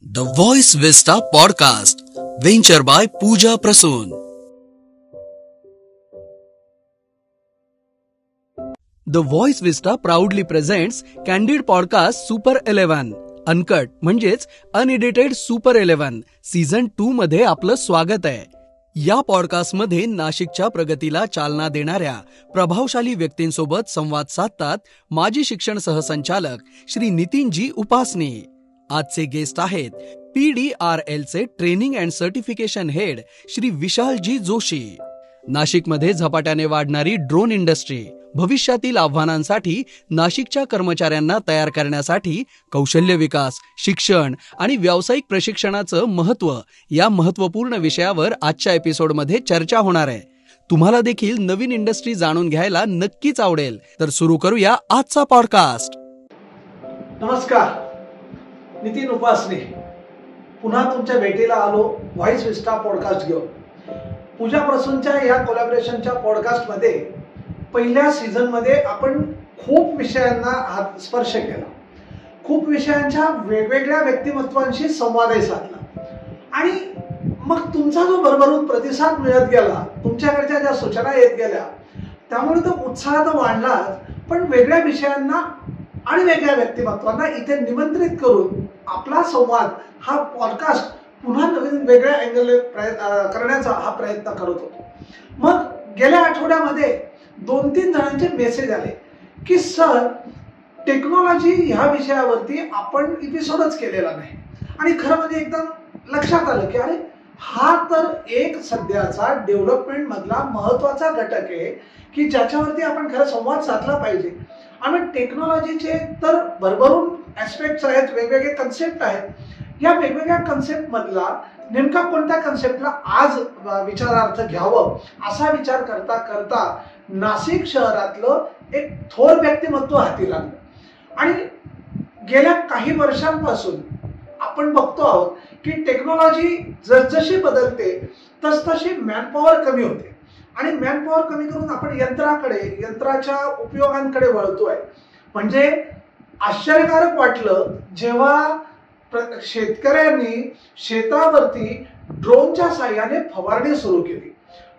The Voice Vista Podcast, venture by Pooja Prasoon. The Voice Vista proudly presents Candid Podcast Super 11, uncut म्हणजेच unedited super 11 season 2 मध्ये आपलं स्वागत आहे. या पॉडकास्टमध्ये नाशिकच्या प्रगतीला चालना देणाऱ्या प्रभावशाली व्यक्तींसोबत संवाद साधतात माजी शिक्षण सहसंचालक श्री नितीनजी उपासनी. आजचे गेस्ट आहेत PDRL चे training and certification head Shri Vishalji Joshi. नाशिकमध्ये झपाट्याने वाढणारी ड्रोन इंडस्ट्री, भविष्यातील आव्हानांसाठी नाशिकच्या कर्मचाऱ्यांना तयार करण्यासाठी कौशल्य विकास, शिक्षण आणि व्यावसायिक प्रशिक्षणाचं महत्त्व या महत्त्वपूर्ण विषयावर आजच्या एपिसोडमध्ये चर्चा होणार आहे. तुम्हाला देखील नवीन इंडस्ट्री जाणून घ्यायला नक्कीच आवडेल. तर सुरू करूया आजचा पॉडकास्ट. नमस्कार, नितीन उपासनी पुन्हा तुमच्या भेटीला आलो व्हॉइस विस्टा पॉडकास्ट घेऊन. पूजा प्रसूनच्या या कोलॅबोरेशनच्या पॉडकास्टमध्ये पहिल्या सीझनमध्ये आपण खूप विषयांना स्पर्श केला, खूप विषयांच्या वेगवेगळ्या व्यक्तिमत्वांशी संवादही साधला आणि मग तुमचा जो भरभरून प्रतिसाद मिळत गेला, तुमच्याकडच्या ज्या सूचना येत गेल्या, त्यामुळे तो उत्साह तर वाढलाच, पण वेगळ्या विषयांना आणि वेगळ्या व्यक्तिमत्वांना इथे निमंत्रित करून आपला संवाद हा पॉडकास्ट पुन्हा नवीन वेगळ्या अँगलने करण्याचा हा प्रयत्न करत होतो. मग गेल्या आठवड्यामध्ये 2-3 जणांचे मेसेज आले की सर, टेक्नॉलॉजी ह्या विषयावरती आपण एपिसोडच केलेला नाही. आणि खरं म्हणजे एकदम लक्षात आलं की अरे, हा तर एक सध्याचा डेव्हलपमेंट मधला महत्वाचा घटक आहे की ज्याच्यावरती आपण खरं संवाद साधला पाहिजे. आणि टेक्नॉलॉजीचे तर भरभरून ऍस्पेक्ट्स आहेत, वेगवेगळे कन्सेप्ट आहेत. या वेगवेगळ्या कन्सेप्ट मधला नेमका कोणत्या कन्सेप्टला आज विचारार्थ घ्यावं असा विचार करता करता नाशिक शहरातलं एक थोर व्यक्तिमत्व हाती लागलं. आणि गेल्या काही वर्षांपासून आपण बघतो आहोत की टेक्नॉलॉजी जसजशी बदलते तसतशी मॅनपॉवर कमी होते आणि मॅनपॉवर कमी करून आपण यंत्राच्या उपयोगांकडे वळतोय. म्हणजे आश्चर्यकारक वाटलं जेव्हा शेतकऱ्यांनी शेतावरती ड्रोनच्या साह्याने फवारणी सुरू केली.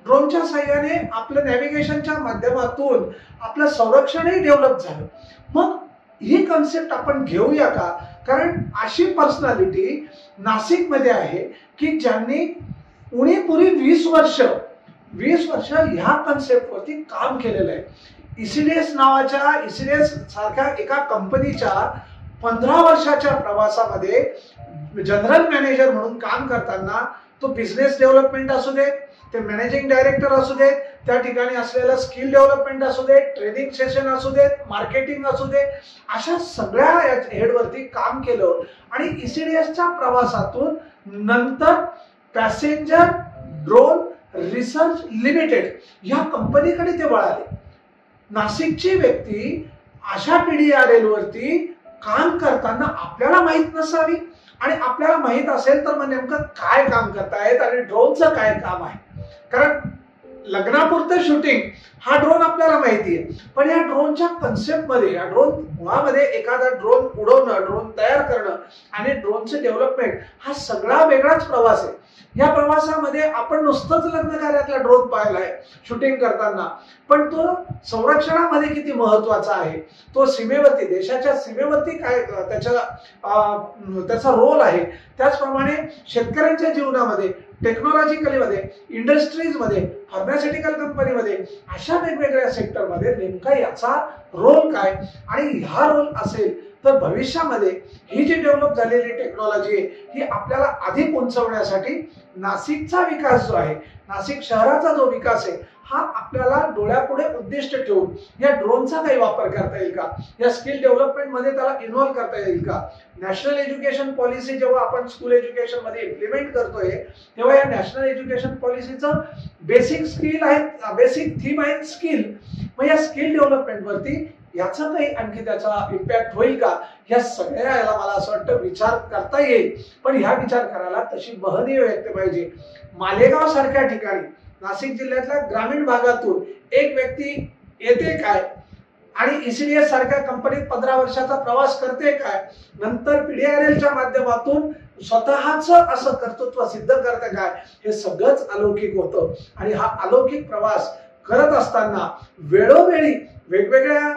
ड्रोनच्या साह्याने आपलं नॅव्हिगेशनच्या माध्यमातून आपलं संरक्षणही डेव्हलप झालं. मग ही कन्सेप्ट आपण घेऊया का? कारण अशी पर्सनॅलिटी नाशिकमध्ये आहे की ज्यांनी उणीपुरी 20 वर्ष ह्या कन्सेप्टवरती काम केलेलं आहे. ECDS नावाच्या ECDS सारख्या एका कंपनीच्या 15 वर्षाच्या प्रवासामध्ये जनरल मॅनेजर म्हणून काम करताना तो बिझनेस डेव्हलपमेंट असू दे, ते मॅनेजिंग डायरेक्टर असू देत, त्या ठिकाणी असलेलं स्किल डेव्हलपमेंट असू दे, ट्रेनिंग सेशन असू देत, मार्केटिंग असू दे, अशा सगळ्या हेडवरती काम केलं. आणि ECDSच्या प्रवासातून नंतर पॅसेंजर ड्रोन रिसर्च लिमिटेड या कंपनीकडे ते वळाले. नाशिकची व्यक्ती अशा PDRL वरती काम करताना आपल्याला माहित नसावी आणि आपल्याला माहित असेल तर मग नेमकं काय काम करतायत आणि ड्रोनचं काय काम आहे. कारण लग्नापुरतं शूटिंग हा ड्रोन आपल्याला माहिती आहे, पण या ड्रोनच्या कन्सेप्टमध्ये, या ड्रोन मुळामध्ये एखादा ड्रोन उडवणं, ड्रोन तयार करणं आणि ड्रोनचे डेव्हलपमेंट हा सगळा वेगळाच प्रवास आहे. या प्रवासामध्ये आपण नुसतंच लग्न कार्यातला ड्रोन पाहिलाय शूटिंग करताना, पण तो संरक्षणामध्ये किती महत्वाचा आहे, तो सीमेवरती, देशाच्या सीमेवरती काय त्याचा रोल आहे. त्याचप्रमाणे शेतकऱ्यांच्या जीवनामध्ये, टेक्नॉलॉजिकलीमध्ये, इंडस्ट्रीजमध्ये, फार्मास्युटिकल कंपनीमध्ये, अशा वेगवेगळ्या सेक्टरमध्ये नेमका याचा रोल काय. आणि हा रोल असेल तर भविष्यामध्ये ही जी डेव्हलप झालेली टेक्नॉलॉजी आहे ही आपल्याला अधिक उंचवण्यासाठी नाशिकचा विकास जो आहे, नाशिक शहराचा जो विकास आहे, हा आपल्याला डोळ्यापुढे उद्दिष्ट ठेवून या ड्रोनचा काही वापर करता येईल का, या स्किल डेव्हलपमेंट मध्ये त्याला इन्व्हॉल्व करता येईल का. नॅशनल एज्युकेशन पॉलिसी जेव्हा आपण स्कूल एज्युकेशन मध्ये इम्प्लिमेंट करतोय तेव्हा या नॅशनल एज्युकेशन पॉलिसीचं बेसिक स्किल आहे, बेसिक थीम आहे स्किल. मग या स्किल डेव्हलपमेंट वरती याचा काही आणखी त्याचा इम्पॅक्ट होईल का, या सगळ्या याला मला असं वाटतं विचार करता येईल. पण ह्या विचार करायला तशी महनीय व्यक्ती पाहिजे. मालेगाव सारख्या ठिकाणी नाशिक जिल्ह्यातल्या ग्रामीण भागातून एक व्यक्ती येते काय आणि ECDS सारख्या कंपनीत 15 वर्षाचा प्रवास करते काय, नंतर PDRLच्या माध्यमातून स्वतःच असं कर्तृत्व सिद्ध करतं काय हे सगळंच अलौकिक होतं. आणि हा अलौकिक प्रवास करत असताना वेळोवेळी वेगवेगळ्या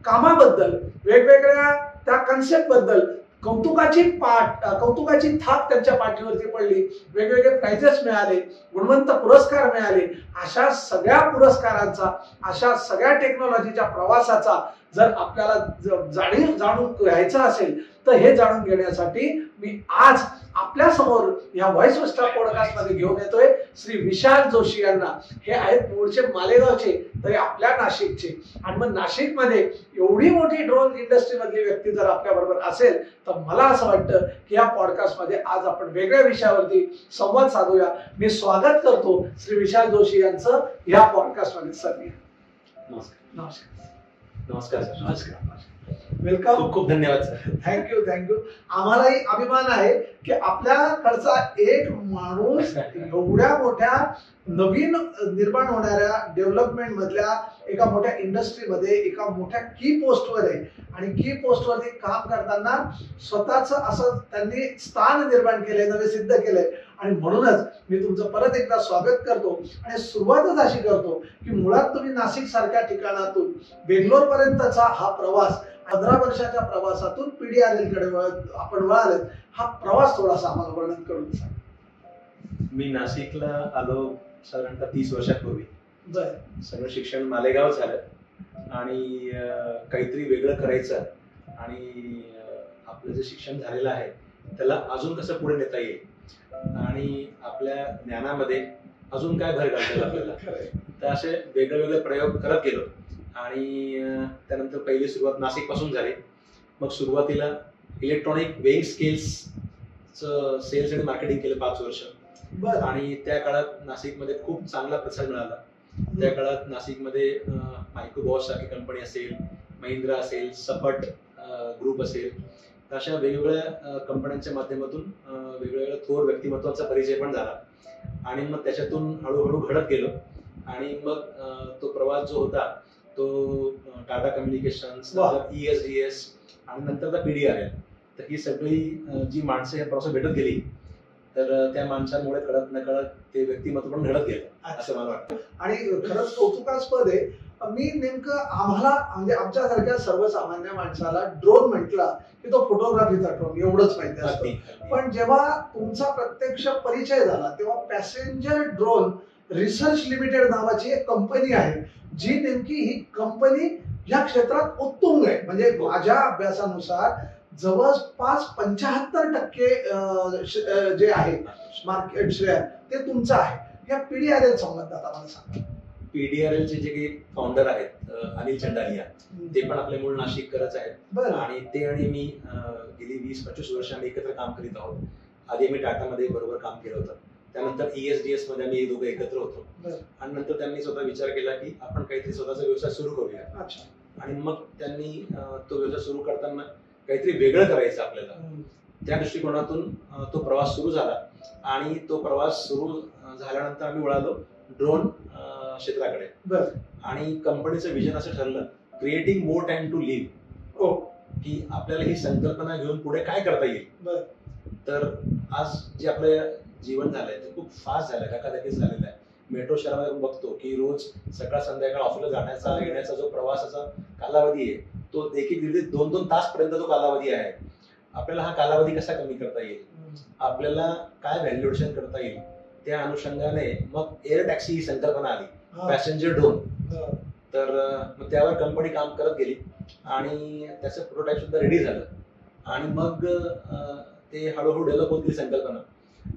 कामाबद्दल, वेगवेगळ्या त्या कन्सेप्ट बद्दल कौतुकाची थाप त्यांच्या पाठीवरती पडली. वेगवेगळे प्राइजेस मिळाले, गुणवंत पुरस्कार मिळाले. अशा सगळ्या पुरस्कारांचा, अशा सगळ्या टेक्नॉलॉजीच्या प्रवासाचा जर आपल्याला जाणून घ्यायचं असेल तर हे जाणून घेण्यासाठी मी आज आपल्या समोर या व्हॉइस विस्टा पॉडकास्ट मध्ये घेऊन येतोय श्री विशाल जोशी यांना. हे आहेत मूळचे मालेगावचे, तरी आपल्या नाशिकचे. आणि मग नाशिकमध्ये एवढी मोठी ड्रोन इंडस्ट्री मधली व्यक्ती जर आपल्या बरोबर असेल तर मला असं वाटतं की या पॉडकास्ट मध्ये आज आपण वेगळ्या विषयावरती संवाद साधूया. मी स्वागत करतो श्री विशाल जोशी यांचं या पॉडकास्ट मध्ये. सर नमस्कार. नमस्कार. नमस्कार सर. नमस्कार. वेलकम. खूप खूप धन्यवाद सर. थँक्यू. आम्हालाही अभिमान आहे की आपल्याकडचा एक माणूस एवढ्या मोठ्या नवीन निर्माण होणाऱ्या डेव्हलपमेंट मधल्या एका मोठ्या इंडस्ट्रीमध्ये एका मोठ्या की पोस्टवर आहे. आणि की पोस्टवरती काम करताना स्वतःच असं त्यांनी स्थान निर्माण केलंय, नवे सिद्ध केलंय. आणि म्हणूनच मी तुमचं परत एकदा स्वागत करतो. आणि सुरुवातच अशी करतो की मुळात तुम्ही नाशिक सारख्या ठिकाणातून बेंगलोर पर्यंतचा हा प्रवास, 15 वर्षाच्या प्रवासातून PDRL कडे आपण वळाले. हा प्रवास थोडासा आम्हाला वर्णन करून सांगा. मी नाशिकला आलो साधारणतः 30 वर्षापूर्वी. बरं. सगळं शिक्षण मालेगाव झालं आणि काहीतरी वेगळं करायचं आणि आपलं जे शिक्षण झालेलं आहे त्याला अजून कसं पुढे नेता येईल आणि आपल्या ज्ञानामध्ये अजून काय भर घालता येईल आपल्याला. तर असे वेगळे प्रयोग करत गेलो. आणि त्यानंतर पहिली सुरुवात नाशिक पासून झाली. मग सुरुवातीला इलेक्ट्रॉनिक वेइंग स्केल्सचं सेल्स आणि मार्केटिंग केलं 5 वर्ष. आणि त्या काळात नाशिकमध्ये खूप चांगला प्रतिसाद मिळाला. त्या काळात नाशिकमध्ये मायक्रोबॉस सारखी कंपनी असेल, महिंद्रा असेल, सपट ग्रुप असेल, अशा वेगवेगळ्या कंपन्यांच्या माध्यमातून वेगवेगळ्या थोर व्यक्तिमत्वाचा परिचय पण झाला. आणि मग त्याच्यातून हळूहळू घडत गेलो. आणि मग तो प्रवास जो होता तो टाटा कम्युनिकेशन्स, ESDS आणि नंतर PDRL. तर ही सगळी जी माणसं या प्रवासात भेटत गेली तर त्या माणसांमुळे कळत नकळत ते व्यक्तिमत्व पण घडत गेलं असं मला वाटतं. आणि खरंच कौतुकास्पद आहे. मी नेमकं आम्हाला म्हणजे आमच्यासारख्या सर्वसामान्य माणसाला ड्रोन म्हटला की तो फोटोग्राफीचा ड्रोन एवढंच माहिती असतं. पण जेव्हा तुमचा प्रत्यक्ष परिचय झाला तेव्हा पॅसेंजर ड्रोन रिसर्च लिमिटेड नावाची एक कंपनी आहे जी नेमकी ही कंपनी या क्षेत्रात उत्तुंग आहे. म्हणजे माझ्या अभ्यासानुसार जवळपास 75% जे आहे मार्केट शेअर ते तुमचं आहे. या PDRL संबंधात आम्हाला सांगा. PDRL चे जे काही फाउंडर आहेत अनिल चंडालिया, ते पण आपले मूळ नाशिककरच आहेत. आणि ते आणि मी गेली 20-25 वर्ष आम्ही एकत्र काम करीत आहोत. आधी आम्ही टाटामध्ये बरोबर काम केलं होतं. त्यानंतर ESDS मध्ये आम्ही दोघं एकत्र होतो. आणि नंतर त्यांनी स्वतः विचार केला की आपण काहीतरी स्वतःचा व्यवसाय सुरू करूया. आणि मग त्यांनी तो व्यवसाय सुरू करताना काहीतरी वेगळं करायचं आपल्याला, त्या दृष्टिकोनातून तो प्रवास सुरू झाला. आणि तो प्रवास सुरू झाल्यानंतर आम्ही वळालो ड्रोन क्षेत्राकडे. आणि कंपनीचं विजन असं ठरलं, creating more time to live, की आपल्याला ही संकल्पना घेऊन पुढे काय करता येईल. तर आज जे आपलं जीवन झालंय ते खूप फास्ट झालंय, धकाधकीच झालेलं आहे. मेट्रो शहरामध्ये आपण बघतो की रोज सकाळ संध्याकाळ ऑफिसला जाण्याचा येण्याचा जो प्रवासाचा कालावधी आहे तो 1-1.5-2 तास पर्यंत तो कालावधी आहे. आपल्याला हा कालावधी कसा कमी करता येईल, आपल्याला काय व्हॅल्युएशन करता येईल, त्या अनुषंगाने मग एअर टॅक्सी ही संकल्पना आली, पॅसेंजर ड्रोन. तर मग त्यावर कंपनी काम करत गेली आणि त्याचं प्रोटोटाईप सुद्धा रेडी झालं. आणि मग ते हळूहळू डेव्हलप होत गेली संकल्पना.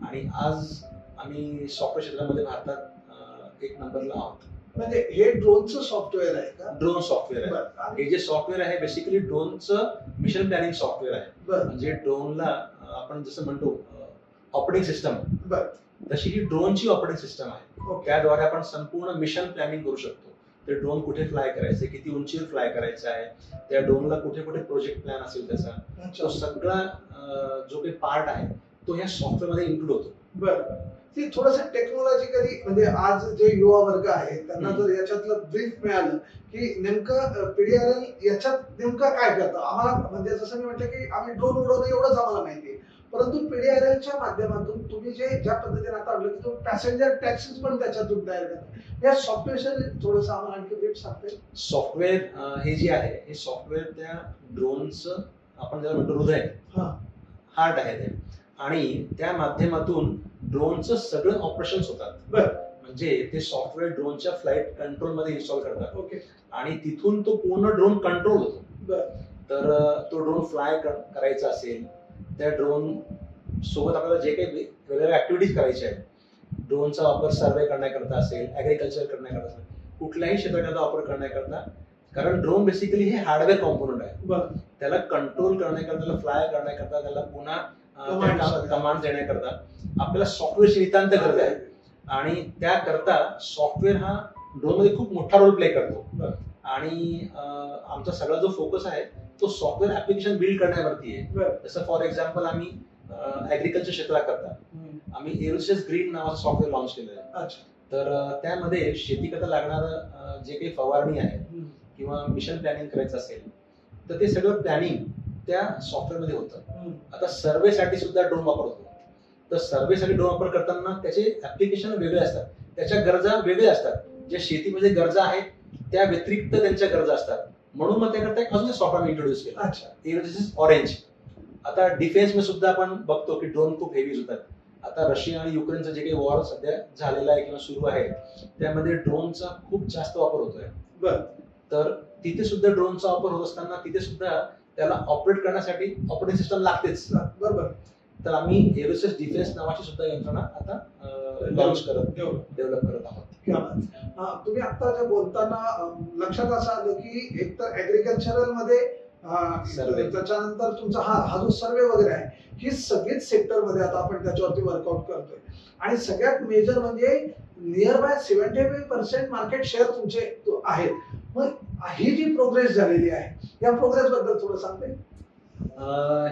आणि आज आम्ही सॉफ्टवेअर क्षेत्रामध्ये भारतात 1 नंबरला आहोत. म्हणजे हे ड्रोनचं सॉफ्टवेअर आहे का? ड्रोन सॉफ्टवेअर आहे. हे जे सॉफ्टवेअर आहे बेसिकली ड्रोनचं मिशन प्लॅनिंग सॉफ्टवेअर आहे. म्हणजे ड्रोनला आपण जसं म्हणतो ऑपरेटिंग सिस्टम, तशी ही ड्रोनची ऑपरेटिंग सिस्टम आहे. त्याद्वारे आपण संपूर्ण मिशन प्लॅनिंग करू शकतो. ते ड्रोन कुठे फ्लाय करायचे, किती उंचीवर फ्लाय करायचं आहे, त्या ड्रोनला कुठे कुठे प्रोजेक्ट प्लॅन असेल त्याचा, तो सगळा जो काही पार्ट आहे तो ह्या सॉफ्टवेअर मध्ये इन्क्लूड होतो. बरं. ती थोडस टेक्नॉलॉजिकली म्हणजे आज जे युवा वर्ग आहे त्यांना जर याच्यातलं ब्रीफ मिळालं की नेमकं PDRL याच्यात नेमकं काय करतं. आम्हाला म्हणजे जसं मी म्हटलं की आम्ही ड्रोन उडवणं एवढंच आम्हाला माहिती आहे, परंतु PDRLच्या माध्यमातून तुम्ही ज्या पद्धतीने आता आणलं की तुम्ही पॅसेंजर टॅक्सीज पण त्याच्यातून तयार करता, या सॉफ्टवेअर थोडंसं आम्हाला आणखी ब्रीफ सांगते. सॉफ्टवेअर हे जे आहे हे सॉफ्टवेअर त्या ड्रोनचं आपण ज्याला म्हणतो हृदय, हार्ट आहे ते, आणि त्या माध्यमातून ड्रोनचं सगळं ऑपरेशन्स होतात. म्हणजे ते सॉफ्टवेअर ड्रोनच्या फ्लाईट कंट्रोल मध्ये इन्स्टॉल करतात. ओके. आणि तिथून तो पूर्ण ड्रोन कंट्रोल होतो. तर तो ड्रोन फ्लाय करायचा असेल, त्या ड्रोन सोबत आपल्याला जे काही वेगवेगळ्या ऍक्टिव्हिटीज करायच्या आहेत, ड्रोनचा वापर सर्वे करण्याकरता असेल, ऍग्रिकल्चर करण्याकरता असेल, कुठल्याही क्षेत्राचा वापर करण्याकरता, कारण ड्रोन बेसिकली हे हार्डवेअर कॉम्पोनंट आहे. त्याला कंट्रोल करण्याकरता, त्याला फ्लाय करण्याकरता, त्याला पुन्हा कमांड देण्याकरता आपल्याला सॉफ्टवेअरची नितांत गरज आहे. आणि त्याकरता सॉफ्टवेअर हा ड्रोन मध्ये खूप मोठा रोल प्ले करतो. आणि आमचा सगळा जो फोकस आहे तो सॉफ्टवेअर ऍप्लिकेशन बिल्ड करण्यावरती आहे. जसं फॉर एक्झाम्पल आम्ही ऍग्रिकल्चर क्षेत्राकरता आम्ही एरोसेस ग्रीन नावाचं सॉफ्टवेअर लॉन्च केलेलं आहे. तर त्यामध्ये शेतीकरता लागणारं जे काही फवारणी आहे किंवा मिशन प्लॅनिंग करायचं असेल तर ते सगळं प्लॅनिंग त्या सॉफ्टवेअर मध्ये होतं. आता सर्वेसाठी सुद्धा ड्रोन वापरतो. तर सर्वेसाठी ड्रोन वापर करताना त्याचे ऍप्लिकेशन वेगळे असतात, त्याच्या गरजा वेगळ्या असतात. ज्या शेतीमध्ये गरजा आहेत त्या व्यतिरिक्त त्यांच्या गरजा असतात. म्हणून मग त्याकरता एक अजून सॉफ्टवेअर इंट्रोड्यूस केला, एरोसिस ऑरेंज. आता डिफेन्स मध्ये सुद्धा आपण बघतो की ड्रोन खूप हेवी होतात. आता रशिया आणि युक्रेनचं जे काही वॉर सध्या झालेला आहे किंवा सुरू आहे त्यामध्ये ड्रोनचा खूप जास्त वापर होतोय. तर तिथे सुद्धा ड्रोनचा वापर होत असताना तिथे सुद्धा त्याला ऑपरेट करण्यासाठी ऑपरेटिंग सिस्टम लागतेच. बरोबर. तर आम्ही एरोसेस डिफेन्स नावाची सुद्धा यंत्रणा आता लॉन्च डेव्हलप करत आहोत. तुम्ही आता जे बोलताना लक्षात असं आलं की एक तर ऍग्रिकल्चरल मध्ये त्याच्यानंतर तुमचा हा जो सर्वे वगैरे आहे ही सगळीच सेक्टर मध्ये आता आपण त्याच्यावरती वर्कआउट करतोय. आणि सगळ्यात मेजर म्हणजे नियर बाय 75% मार्केट शेअर तुमचे आहेत. मग ही जी प्रोग्रेस झालेली आहे या प्रोग्रेस बद्दल थोडं सांगते.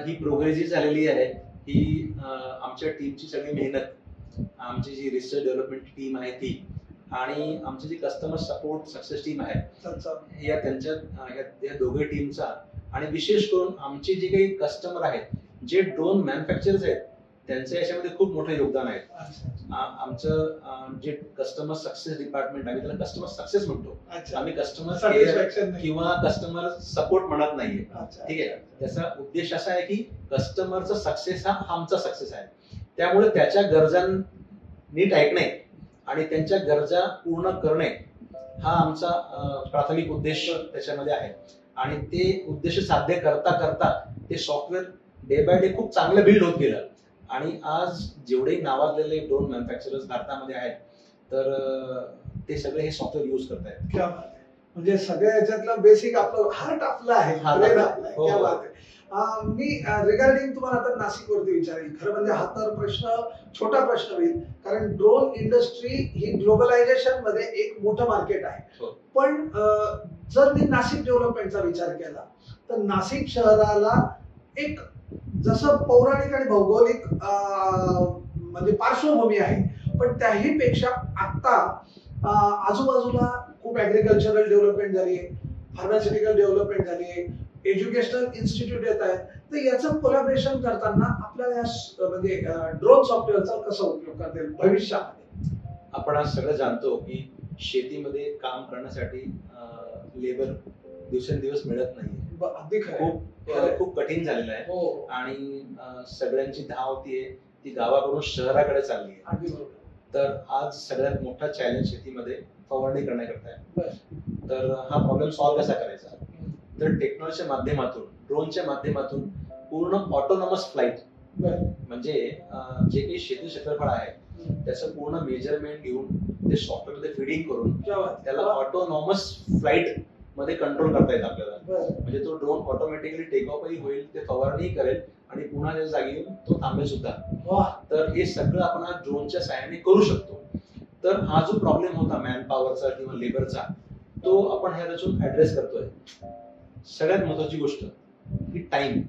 ही प्रोग्रेस जी झालेली आहे ही आमच्या टीमची सगळी मेहनत, आमची जी रिसर्च डेव्हलपमेंट टीम आहे ती आणि आमची जी कस्टमर सपोर्ट सक्सेस टीम आहे या दोघे टीमचा, आणि विशेष करून आमचे जे काही कस्टमर आहेत जे ड्रोन मॅन्युफॅक्चरर्स आहेत त्यांचं याच्यामध्ये खूप मोठं योगदान आहे. आमचं जे कस्टमर सक्सेस डिपार्टमेंट आहे त्याला कस्टमर सक्सेस म्हणतो आम्ही, कस्टमर केअर किंवा कस्टमर सपोर्ट म्हणत नाहीये. ठीक आहे. त्याचा उद्देश असा आहे की कस्टमरचा सक्सेस हा आमचा सक्सेस आहे. त्यामुळे त्याच्या गरजां नीट ऐकणे आणि त्यांच्या गरजा पूर्ण करणे हा आमचा प्राथमिक उद्देश त्याच्यामध्ये आहे. आणि ते उद्देश साध्य करता करता ते सॉफ्टवेअर डे बाय डे खूप चांगलं बिल्ड होत गेलं. आणि आज जेवढे नावाजलेले ड्रोन मॅन्युफॅक्चरर्स भारतामध्ये आहेत तर ते सगळे हे सॉफ्टवेअर युज करतायत. म्हणजे सगळ्या याच्यातलं बेसिक आपलं हार्ट आपलं आहे. मी रिगार्डिंग तुम्हाला आता नाशिक वरती विचारेल. खरं म्हणजे हा तर प्रश्न छोटा प्रश्न होईल कारण ड्रोन इंडस्ट्री ही ग्लोबलायझेशन मध्ये एक मोठं मार्केट आहे. पण जर मी नाशिक डेव्हलपमेंटचा विचार केला तर नाशिक शहराला एक जसं पौराणिक आणि भौगोलिक म्हणजे पार्श्वभूमी आहे, पण त्याही पेक्षा आता आजूबाजूला खूप ऍग्रिकल्चरल डेव्हलपमेंट झाली आहे, फार्मास्युटिकल डेव्हलपमेंट झाली आहे, एज्युकेशनल इन्स्टिट्यूट येत आहेत. तर याचं कोलॅबोरेशन करताना आपल्याला म्हणजे ड्रोन सॉफ्टवेअरचा कसा उपयोग करता येईल भविष्यामध्ये. आपण आज सगळं जाणतो की शेतीमध्ये काम करण्यासाठी लेबर दिवसेंदिवस मिळत नाही. खूप कठीण झालेलं आहे. आणि सगळ्यांची धाव ती गावाकडून शहराकडे चालली आहे. तर आज सगळ्यात मोठा चॅलेंज शेतीमध्ये फवारणी करण्याकरता आहे. तर हा प्रॉब्लेम सॉल्व्ह कसा करायचा, तर टेक्नॉलॉजीच्या माध्यमातून, ड्रोनच्या माध्यमातून पूर्ण ऑटोनॉमस फ्लाईट, म्हणजे जे काही शेती क्षेत्रफळ आहे त्याचं पूर्ण मेजरमेंट घेऊन ते सॉफ्टवेअर मध्ये फीडिंग करून त्याला ऑटोनॉमस फ्लाईट मध्ये कंट्रोल करता येतं आपल्याला. म्हणजे तो ड्रोन ऑटोमॅटिकली टेक ऑफही होईल, ते फवारणी करेल आणि पुन्हा त्या जागी येऊन तो थांबेल सुद्धा. तर हे सगळं आपण आज ड्रोनच्या सहाय्याने करू शकतो. तर हा जो प्रॉब्लेम होता मॅन पॉवरचा किंवा लेबरचा तो आपण ह्याच्यातून ऍड्रेस करतोय. सगळ्यात महत्वाची गोष्ट ही टाइम.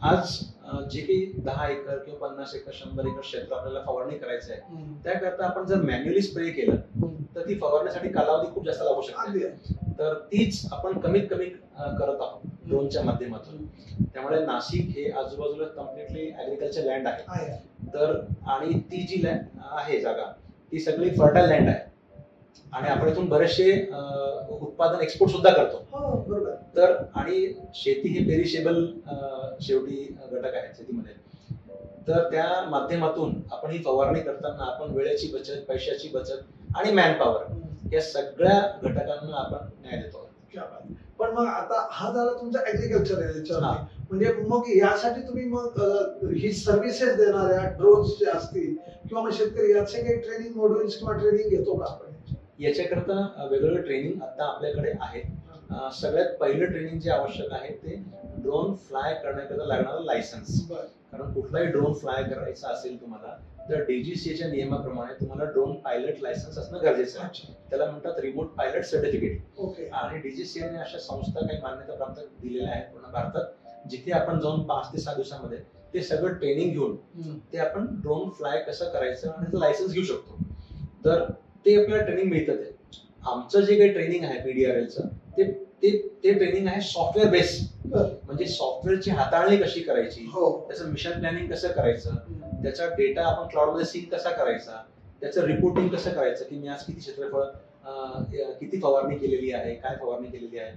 आज जे काही 10 एकर किंवा 50 एकर 100 एकर क्षेत्र आपल्याला फवारणी करायचं आहे त्याकरता आपण जर मॅन्युअली स्प्रे केलं तर ती फवारण्यासाठी कालावधी खूप जास्त लागू शकते. तर तीच आपण कमीत कमी करत आहोत. ड्रोनच्या माध्यमातून. त्यामुळे नाशिक हे आजूबाजूला कम्प्लिटली ऍग्रिकल्चर लँड आहे. तर आणि ती जी लँड आहे जागा ती सगळी फर्टाईल लँड आहे आणि आपण इथून बरेचसे उत्पादन एक्सपोर्ट सुद्धा करतो. तर आणि शेती हे पेरिशेबल शेवटी घटक आहे शेतीमध्ये. तर त्या माध्यमातून आपण ही फवारणी करताना आपण वेळेची बचत, पैशाची बचत आणि मॅनपॉवर या सगळ्या घटकांना आपण न्याय देतो. पण मग आता हा झाला तुमचा ऍग्रिकल्चर आहे, म्हणजे मग यासाठी तुम्ही मग ही सर्व्हिसेस देणाऱ्या ड्रोन्स जे असतील किंवा मग शेतकरी याचे काही ट्रेनिंग मॉड्यूल्स किंवा ट्रेनिंग घेतो का आपण? याच्याकरता वेगवेगळं ट्रेनिंग आता आपल्याकडे आहे. सगळ्यात पहिलं ट्रेनिंग जे आवश्यक आहे ते ड्रोन फ्लाय करण्याकरता लागणारं लायसन्स. कारण कुठलाही ड्रोन फ्लाय करायचा असेल तुम्हाला तर डीजीसीएच्या नियमाप्रमाणे तुम्हाला ड्रोन पायलट लायसन्स असणं गरजेचं आहे. त्याला म्हणतात रिमोट पायलट सर्टिफिकेट. आणि डीजीसीएने अशा संस्था काही मान्यता प्राप्त दिलेल्या आहेत पूर्ण भारतात, जिथे आपण जाऊन 5 ते 6 दिवसामध्ये ते सगळं ट्रेनिंग घेऊन ते आपण ड्रोन फ्लाय कसं करायचं आणि त्याचं लायसन्स घेऊ शकतो. तर ते आपल्याला ट्रेनिंग मिळतं. ते आमचं जे काही ट्रेनिंग आहे पीडीआरएलचं ते ट्रेनिंग आहे सॉफ्टवेअर बेस. म्हणजे सॉफ्टवेअरची हाताळणी कशी करायची, त्याचं मिशन प्लॅनिंग कसं करायचं, त्याचा डेटा आपण क्लाउडमध्ये सिंक कसा करायचा, त्याचं रिपोर्टिंग कसं करायचं की मी आज किती क्षेत्रफळ किती फवारणी केलेली आहे, काय फवारणी केलेली आहे,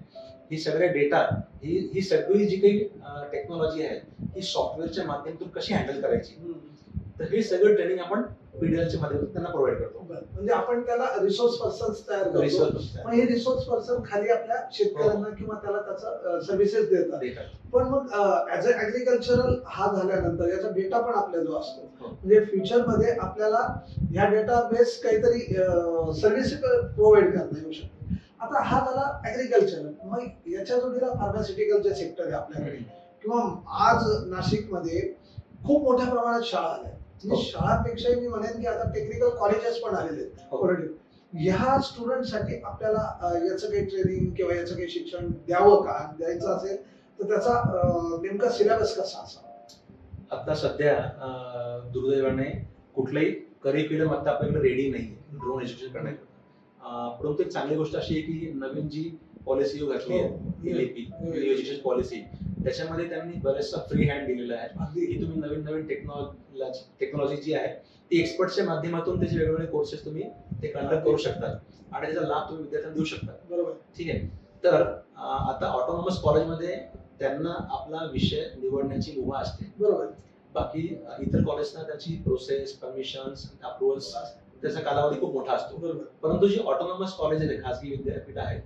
ही सगळे डेटा ही सगळी जी काही टेक्नॉलॉजी आहे ही सॉफ्टवेअरच्या माध्यमातून कशी हँडल करायची. तर हे सगळं ट्रेनिंग आपण पीडीएलच्या माध्यमातून त्यांना प्रोव्हाइड करतो. म्हणजे आपण त्याला रिसोर्स पर्सन तयार करतो, पण हे रिसोर्स पर्सन खाली आपल्या शेतकऱ्यांना किंवा त्याला त्याचा सर्व्हिसेस देतात. पण मग ऍज अ ऍग्रिकल्चरल हा झाल्यानंतर याचा डेटा पण आपल्या जो असतो, म्हणजे फ्युचर मध्ये आपल्याला ह्या डेटा बेस काहीतरी सर्व्हिस प्रोव्हाइड करता येऊ शकते. आता हा झाला ऍग्रिकल्चर. मग याच्या जोडीला फार्मास्युटिकलचे सेक्टर आहे आपल्याकडे, किंवा आज नाशिकमध्ये खूप मोठ्या प्रमाणात शाळा आल्या. शाळांपेक्षाही मी म्हणेन की आता टेक्निकल कॉलेजेस पण आलेले आहेत. ह्या स्टुडंटसाठी आपल्याला याचं काही ट्रेनिंग किंवा याचं काही शिक्षण द्यावं का? द्यायचं असेल तर त्याचा नेमका सिलेबस कसा असावा? आता सध्या दुर्दैवाने कुठलाही करिक्युलम आता आपल्याकडे रेडी नाही ड्रोन एज्युकेशन करण्याकरता. परंतु एक चांगली गोष्ट अशी आहे की नवीन जी पॉलिसी घातली आहे एज्युकेशन पॉलिसी, त्याच्यामध्ये त्यांनी बरेचसा फ्री हँड दिलेला आहे की तुम्ही नवीन टेक्नॉलॉजी जी आहे ती एक्सपर्टच्या माध्यमातून त्याचे वेगवेगळे कोर्सेस तुम्ही ते कंडक्ट करू शकता आणि त्याचा लाभ तुम्ही विद्यार्थ्यांना देऊ शकता. बरोबर, ठीक आहे. तर आता ऑटोनॉमस कॉलेजमध्ये त्यांना आपला विषय निवडण्याची मुभा असते. बरोबर. बाकी इतर कॉलेजना त्याची प्रोसेस, परमिशन्स, अप्रुव्हल्स त्याचा कालावधी खूप मोठा असतो. बरोबर. परंतु जी ऑटोनॉमस कॉलेज आहेत, खासगी विद्यापीठ आहेत,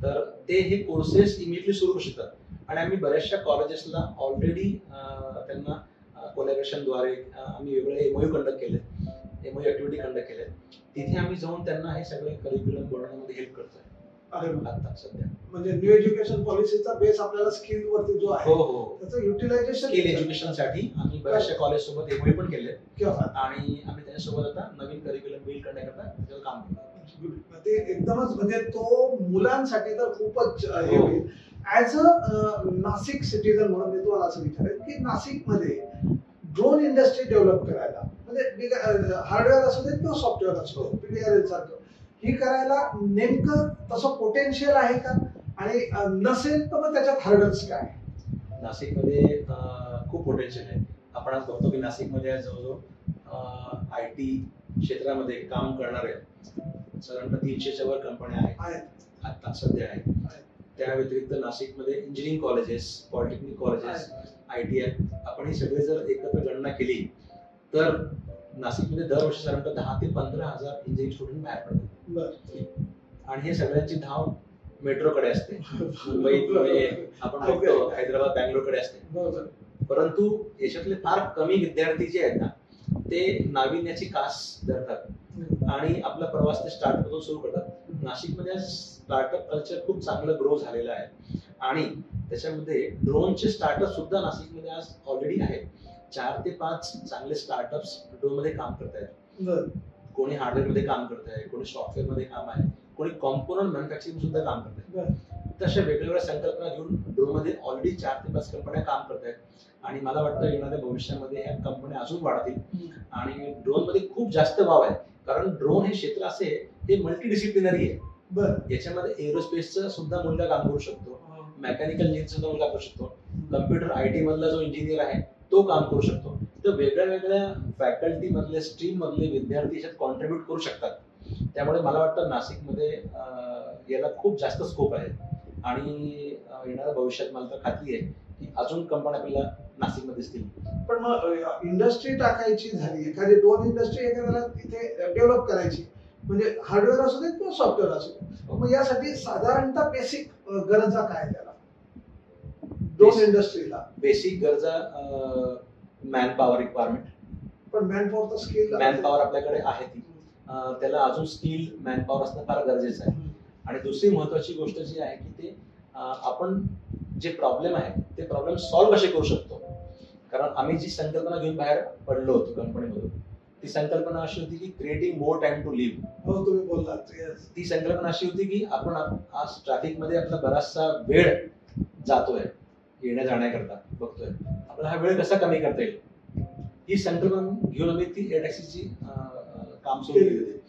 तर ते हे कोर्सेस इमिडिएटली सुरू करू शकतात. आणि आम्ही बऱ्याचशा कॉलेजेसला ऑलरेडी त्यांना कोलॅबरेशनद्वारे आम्ही वेगवेगळे एमओयू कंडक्ट केले, एमओयू ऍक्टिव्हिटी कंडक्ट केले. तिथे आम्ही जाऊन त्यांना हे सगळे करिक्युलम बनवण्यामध्ये हेल्प करतोय आता सध्या. म्हणजे न्यू एज्युकेशन पॉलिसीचा बेस आपल्याला स्किल वरती जो आहे त्याचं युटिलायझेशन स्किल एज्युकेशनसाठी आम्ही बऱ्याचशा कॉलेज सोबत एमओयू पण केले आणि आम्ही त्याच्यासोबत आता नवीन करिक्युलम बिल्ड करण्याकरता काम करतो. ते एकदमच म्हणजे तो मुलांसाठी तर खूपच हे होईल. ऍज अ नाशिक सिटीजन म्हणून मी तुम्हाला असं विचारेन की नाशिकमध्ये ड्रोन इंडस्ट्री डेव्हलप करायला, म्हणजे हार्डवेअर असू दे किंवा सॉफ्टवेअर असू दे, पीडीआरएल सारखं ही करायला नेमकं तसं पोटेन्शियल आहे का? आणि नसेल तर मग त्याच्यात हर्डल्स काय? नाशिकमध्ये खूप पोटेन्शियल आहे. आपण आज बघतो की नाशिकमध्ये जवळजवळ IT क्षेत्रामध्ये काम करणारे साधारणतः 300च्या वर कंपन्या आहेत आता सध्या आहेत. त्या व्यतिरिक्त नाशिकमध्ये engineering colleges, polytechnic colleges, ITI, आपण ही सगळे जर एकत्र गणना केली तर नाशिकमध्ये दरवर्षी साधारणतः 10 ते 15,000 इंजिनिअरिंग स्टुडंट बाहेर पडतात. आणि हे सगळ्यांची धाव मेट्रोकडे असते. मुंबई, पुणे, आपण बघतो हैदराबाद, बँगलोरकडे असते. परंतु याच्यातले फार कमी विद्यार्थी जे आहेत ना ते नाविन्याची कास धरतात आणि आपला प्रवास ते स्टार्टपासून सुरू करतात. नाशिकमध्ये स्टार्टअप कल्चर खूप चांगलं ग्रो झालेलं आहे आणि त्याच्यामध्ये ड्रोनचे स्टार्टअप सुद्धा नाशिकमध्ये आज ऑलरेडी आहेत. 4 ते 5 चांगले स्टार्टअप्स ड्रोन मध्ये काम करतायत. कोणी हार्डवेअर मध्ये काम करत आहे, कोणी सॉफ्टवेअर मध्ये काम आहे, कोणी कॉम्पोनंट मॅन्युफॅक्चरिंग सुद्धा काम करत आहे. तशा वेगवेगळ्या संकल्पना घेऊन ड्रोन मध्ये ऑलरेडी 4 ते 5 कंपन्या काम करत आहेत आणि मला वाटतं येणाऱ्या भविष्यामध्ये ह्या कंपन्या अजून वाढतील आणि ड्रोन मध्ये खूप जास्त वाव आहे. कारण ड्रोन हे क्षेत्र असे हे मल्टी डिसिप्लिनरी आहे. याच्यामध्ये एरोस्पेसचं सुद्धा मुलगा काम करू शकतो, मेकॅनिकल इंजिनियर सुद्धा मुलगा करू शकतो, कम्प्युटर IT मधला जो इंजिनियर आहे तो काम करू शकतो. तर वेगळ्या वेगळ्या फॅकल्टी मधले स्ट्रीम मधले विद्यार्थी याच्यात कॉन्ट्रीब्युट करू शकतात. त्यामुळे मला वाटतं नाशिकमध्ये याला खूप जास्त स्कोप आहे आणि येणाऱ्या भविष्यात मला तर खात्री आहे की अजून कंपन्या आपल्याला नाशिकमध्ये दिसतील. पण मग इंडस्ट्री टाकायची झाली, एखादी ड्रोन इंडस्ट्री एखाद्याला तिथे डेव्हलप करायची, म्हणजे हार्डवेअर असू दे किंवा सॉफ्टवेअर असू दे, मग यासाठी साधारणतः बेसिक गरजा काय त्याला ड्रोन इंडस्ट्रीला? बेसिक गरजा मॅन पॉवर रिक्वायरमेंट. पण मॅन पॉवर तर स्किल, मॅन पॉवर आपल्याकडे आहे ती, त्याला अजून स्किल मॅन पॉवर असणं फार गरजेचं आहे. आणि दुसरी महत्वाची गोष्ट जी आहे की ते आपण जे प्रॉब्लेम आहे ते प्रॉब्लेम सॉल्व्ह कसे करू शकतो. कारण आम्ही जी संकल्पना घेऊन बाहेर पडलो होतो कंपनीमधून, ती संकल्पना अशी होती की creating more time to live. हो, तुम्ही बोललात. ती संकल्पना अशी होती की आपण आज ट्रॅफिक मध्ये आपला बराचसा वेळ जातोय येण्या जाण्याकरता, बघतोय आपला हा वेळ कसा कमी करता येईल, ही संकल्पना घेऊन आम्ही ती एअर टॅक्सीची काम सुरू केली होती.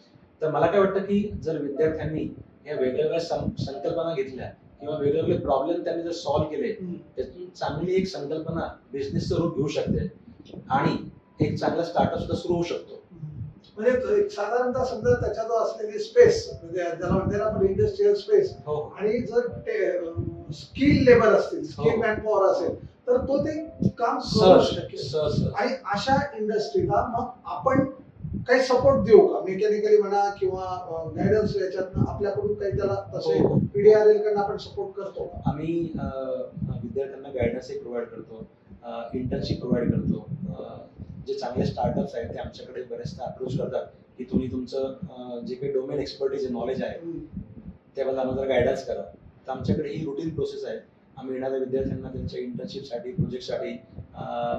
तर मला काय वाटतं की जर विद्यार्थ्यांनी या वेगवेगळ्या संकल्पना घेतल्या किंवा वेगवेगळे प्रॉब्लेम त्यांनी जर सॉल्व्ह केले, त्यातून चांगली एक संकल्पना बिझनेसचं रूप घेऊ शकते आणि एक चांगला स्टार्टअप सुद्धा सुरू होऊ शकतो. म्हणजे साधारणतः समजा त्याच्यात असलेली स्पेस, म्हणजे ज्याला म्हणते ना आपण इंडस्ट्रियल स्पेस, आणि जर स्किल लेबर असतील, स्किल मॅन पॉवर असेल, तर तो ते काम करू शकेल. आणि अशा इंडस्ट्रीला मग आपण काही सपोर्ट देऊ का, मेकॅनिकली म्हणा किंवा गायडन्स याच्यातनं आपल्याकडून काही त्याला तसे PDRL कडून आपण सपोर्ट करतो का? आम्ही विद्यार्थ्यांना गायडन्स प्रोव्हाइड करतो, इंटर्नशिप प्रोव्हाइड करतो. जे चांगले स्टार्टअप्स आहेत ते आमच्याकडे बरेचदा अप्रोच करतात की तुम्ही तुमचं जे काही डोमेन एक्सपर्टीज नॉलेज आहे त्याबद्दल आम्हाला गायडन्स करा. तर आमच्याकडे ही रुटीन प्रोसेस आहे. आम्ही येणाऱ्या विद्यार्थ्यांना त्यांच्या इंटर्नशिपसाठी, प्रोजेक्टसाठी,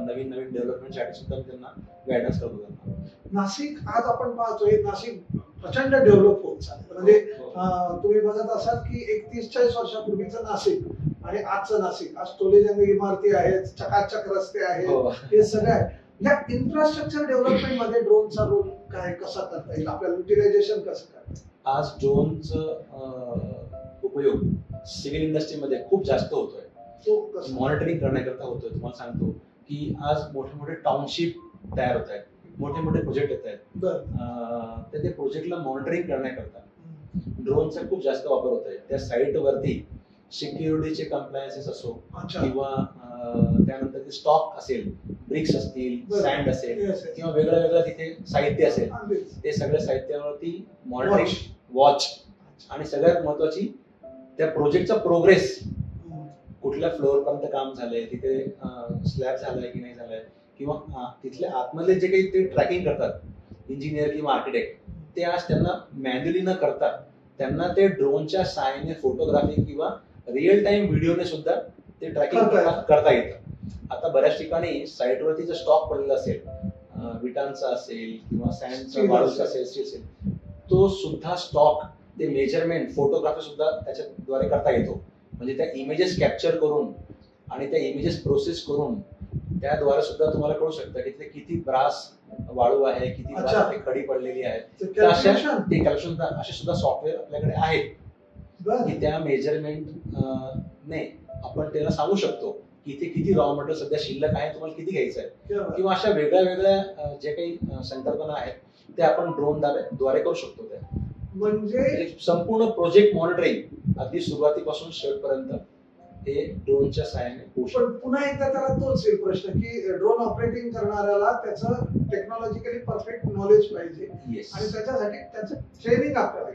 नवीन नवीन डेव्हलपमेंटसाठी सुद्धा त्यांना गायडन्स करतो. त्यांना नाशिक आज आपण पाहतोय, नाशिक प्रचंड डेव्हलप होत चाललं. म्हणजे तुम्ही बघत असाल की 30-40 वर्षापूर्वीचं नाशिक आणि आजचं नाशिक, आज टोलेजंग इमारती आहेत, चकाचक रस्ते आहेत, हे सगळं आहे. या इन्फ्रास्ट्रक्चर डेव्हलपमेंट मध्ये ड्रोनचा रोल काय, कसा करता येईल, आपल्याला युटिलायझेशन कसं करता? आज ड्रोनचा उपयोग सिव्हिल इंडस्ट्रीमध्ये खूप जास्त होतोय. तो मॉनिटरिंग करण्याकरता होतोय. तुम्हाला सांगतो की आज मोठे मोठे टाउनशिप तयार होत आहेत, मोठे मोठे प्रोजेक्ट येत आहेत. ते प्रोजेक्टला मॉनिटरिंग करण्याकरता ड्रोनचा खूप जास्त वापर होत आहे. त्या साईट वरती सिक्युरिटीचे कंप्लायन्सेस असो किंवा त्यानंतर ते स्टॉक असेल, ब्रिक्स असतील, सँड असेल किंवा वेगळं वेगळं तिथे साहित्य असेल, ते सगळ्या साहित्यावरती मॉनिटरिंग, वॉच, आणि सगळ्यात महत्वाची त्या प्रोजेक्टचा प्रोग्रेस, कुठल्या फ्लोअर पर्यंत काम झालंय, तिथे स्लॅब झालाय की नाही झालाय, किंवा तिथल्या आतमधले जे काही ते ट्रॅकिंग करतात इंजिनियर किंवा आर्किटेक्ट, ते आज त्यांना मॅन्युअली न करता त्यांना ते ड्रोनच्या सहाय्याने फोटोग्राफी किंवा रिअल टाइम व्हिडिओने सुद्धा ते ट्रॅकिंग करता येतं. आता बऱ्याच ठिकाणी साईटवरती जर स्टॉक पडलेला असेल, विटांचा असेल किंवा सँडचा, वाळूचा असेल, तो सुद्धा स्टॉक ते मेजरमेंट, फोटोग्राफी सुद्धा त्याच्याद्वारे करता येतो. म्हणजे त्या इमेजेस कॅप्चर करून आणि त्या इमेजेस प्रोसेस करून त्याद्वारे सुद्धा तुम्हाला कळू शकतं की तिथे किती ब्रास वाळू आहे, किती ब्रास खडी पडलेली आहे. ते कॅल्क्युलेशन असे सुद्धा सॉफ्टवेअर आपल्याकडे आहेत की त्या मेजरमेंट ने आपण त्याला सांगू शकतो की इथे किती रॉ मटेरियल सध्या शिल्लक आहे, तुम्हाला किती घ्यायचं आहे, किंवा अशा वेगळ्या वेगळ्या जे काही संकल्पना आहेत ते आपण ड्रोन द्वारे करू शकतो. त्या म्हणजे संपूर्ण प्रोजेक्ट मॉनिटरिंग अगदी सुरुवातीपासून शेवटपर्यंत हे ड्रोनच्या सहाय्याने होऊ शकतं. पण पुन्हा एकदा त्याला तोच एक प्रश्न की ड्रोन ऑपरेटिंग करणाऱ्याला त्याचं टेक्नॉलॉजिकली परफेक्ट नॉलेज पाहिजे आणि त्याच्यासाठी त्याचं ट्रेनिंग आपल्याला.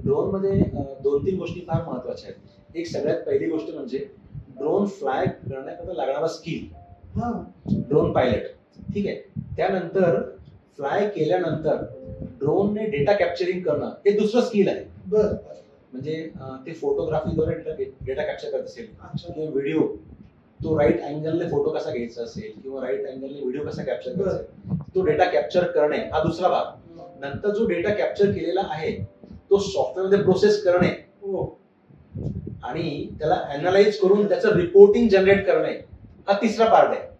ड्रोन मध्ये 2-3 गोष्टी फार महत्वाच्या आहेत. एक सगळ्यात पहिली गोष्ट म्हणजे ड्रोन फ्लाय करण्याकरता लागणारा स्किल, ड्रोन पायलट, ठीक आहे. त्यानंतर फ्लाय केल्यानंतर ड्रोनने डेटा कॅप्चरिंग करणं हे दुसरं स्किल आहे. म्हणजे ते फोटोग्राफीद्वारे डेटा कॅप्चर करत असेल किंवा व्हिडिओ, तो राईट अँगलने फोटो कसा घ्यायचा असेल किंवा राईट अँगलने व्हिडिओ कसा कॅप्चर करायचा असेल, तो डेटा कॅप्चर करणे हा दुसरा भाग. नंतर जो डेटा कॅप्चर केलेला आहे तो सॉफ्टवेअरमध्ये प्रोसेस करणे आणि त्याला अनालाइज करून त्याचं रिपोर्टिंग जनरेट करणे हा तिसरा पार्ट आहे.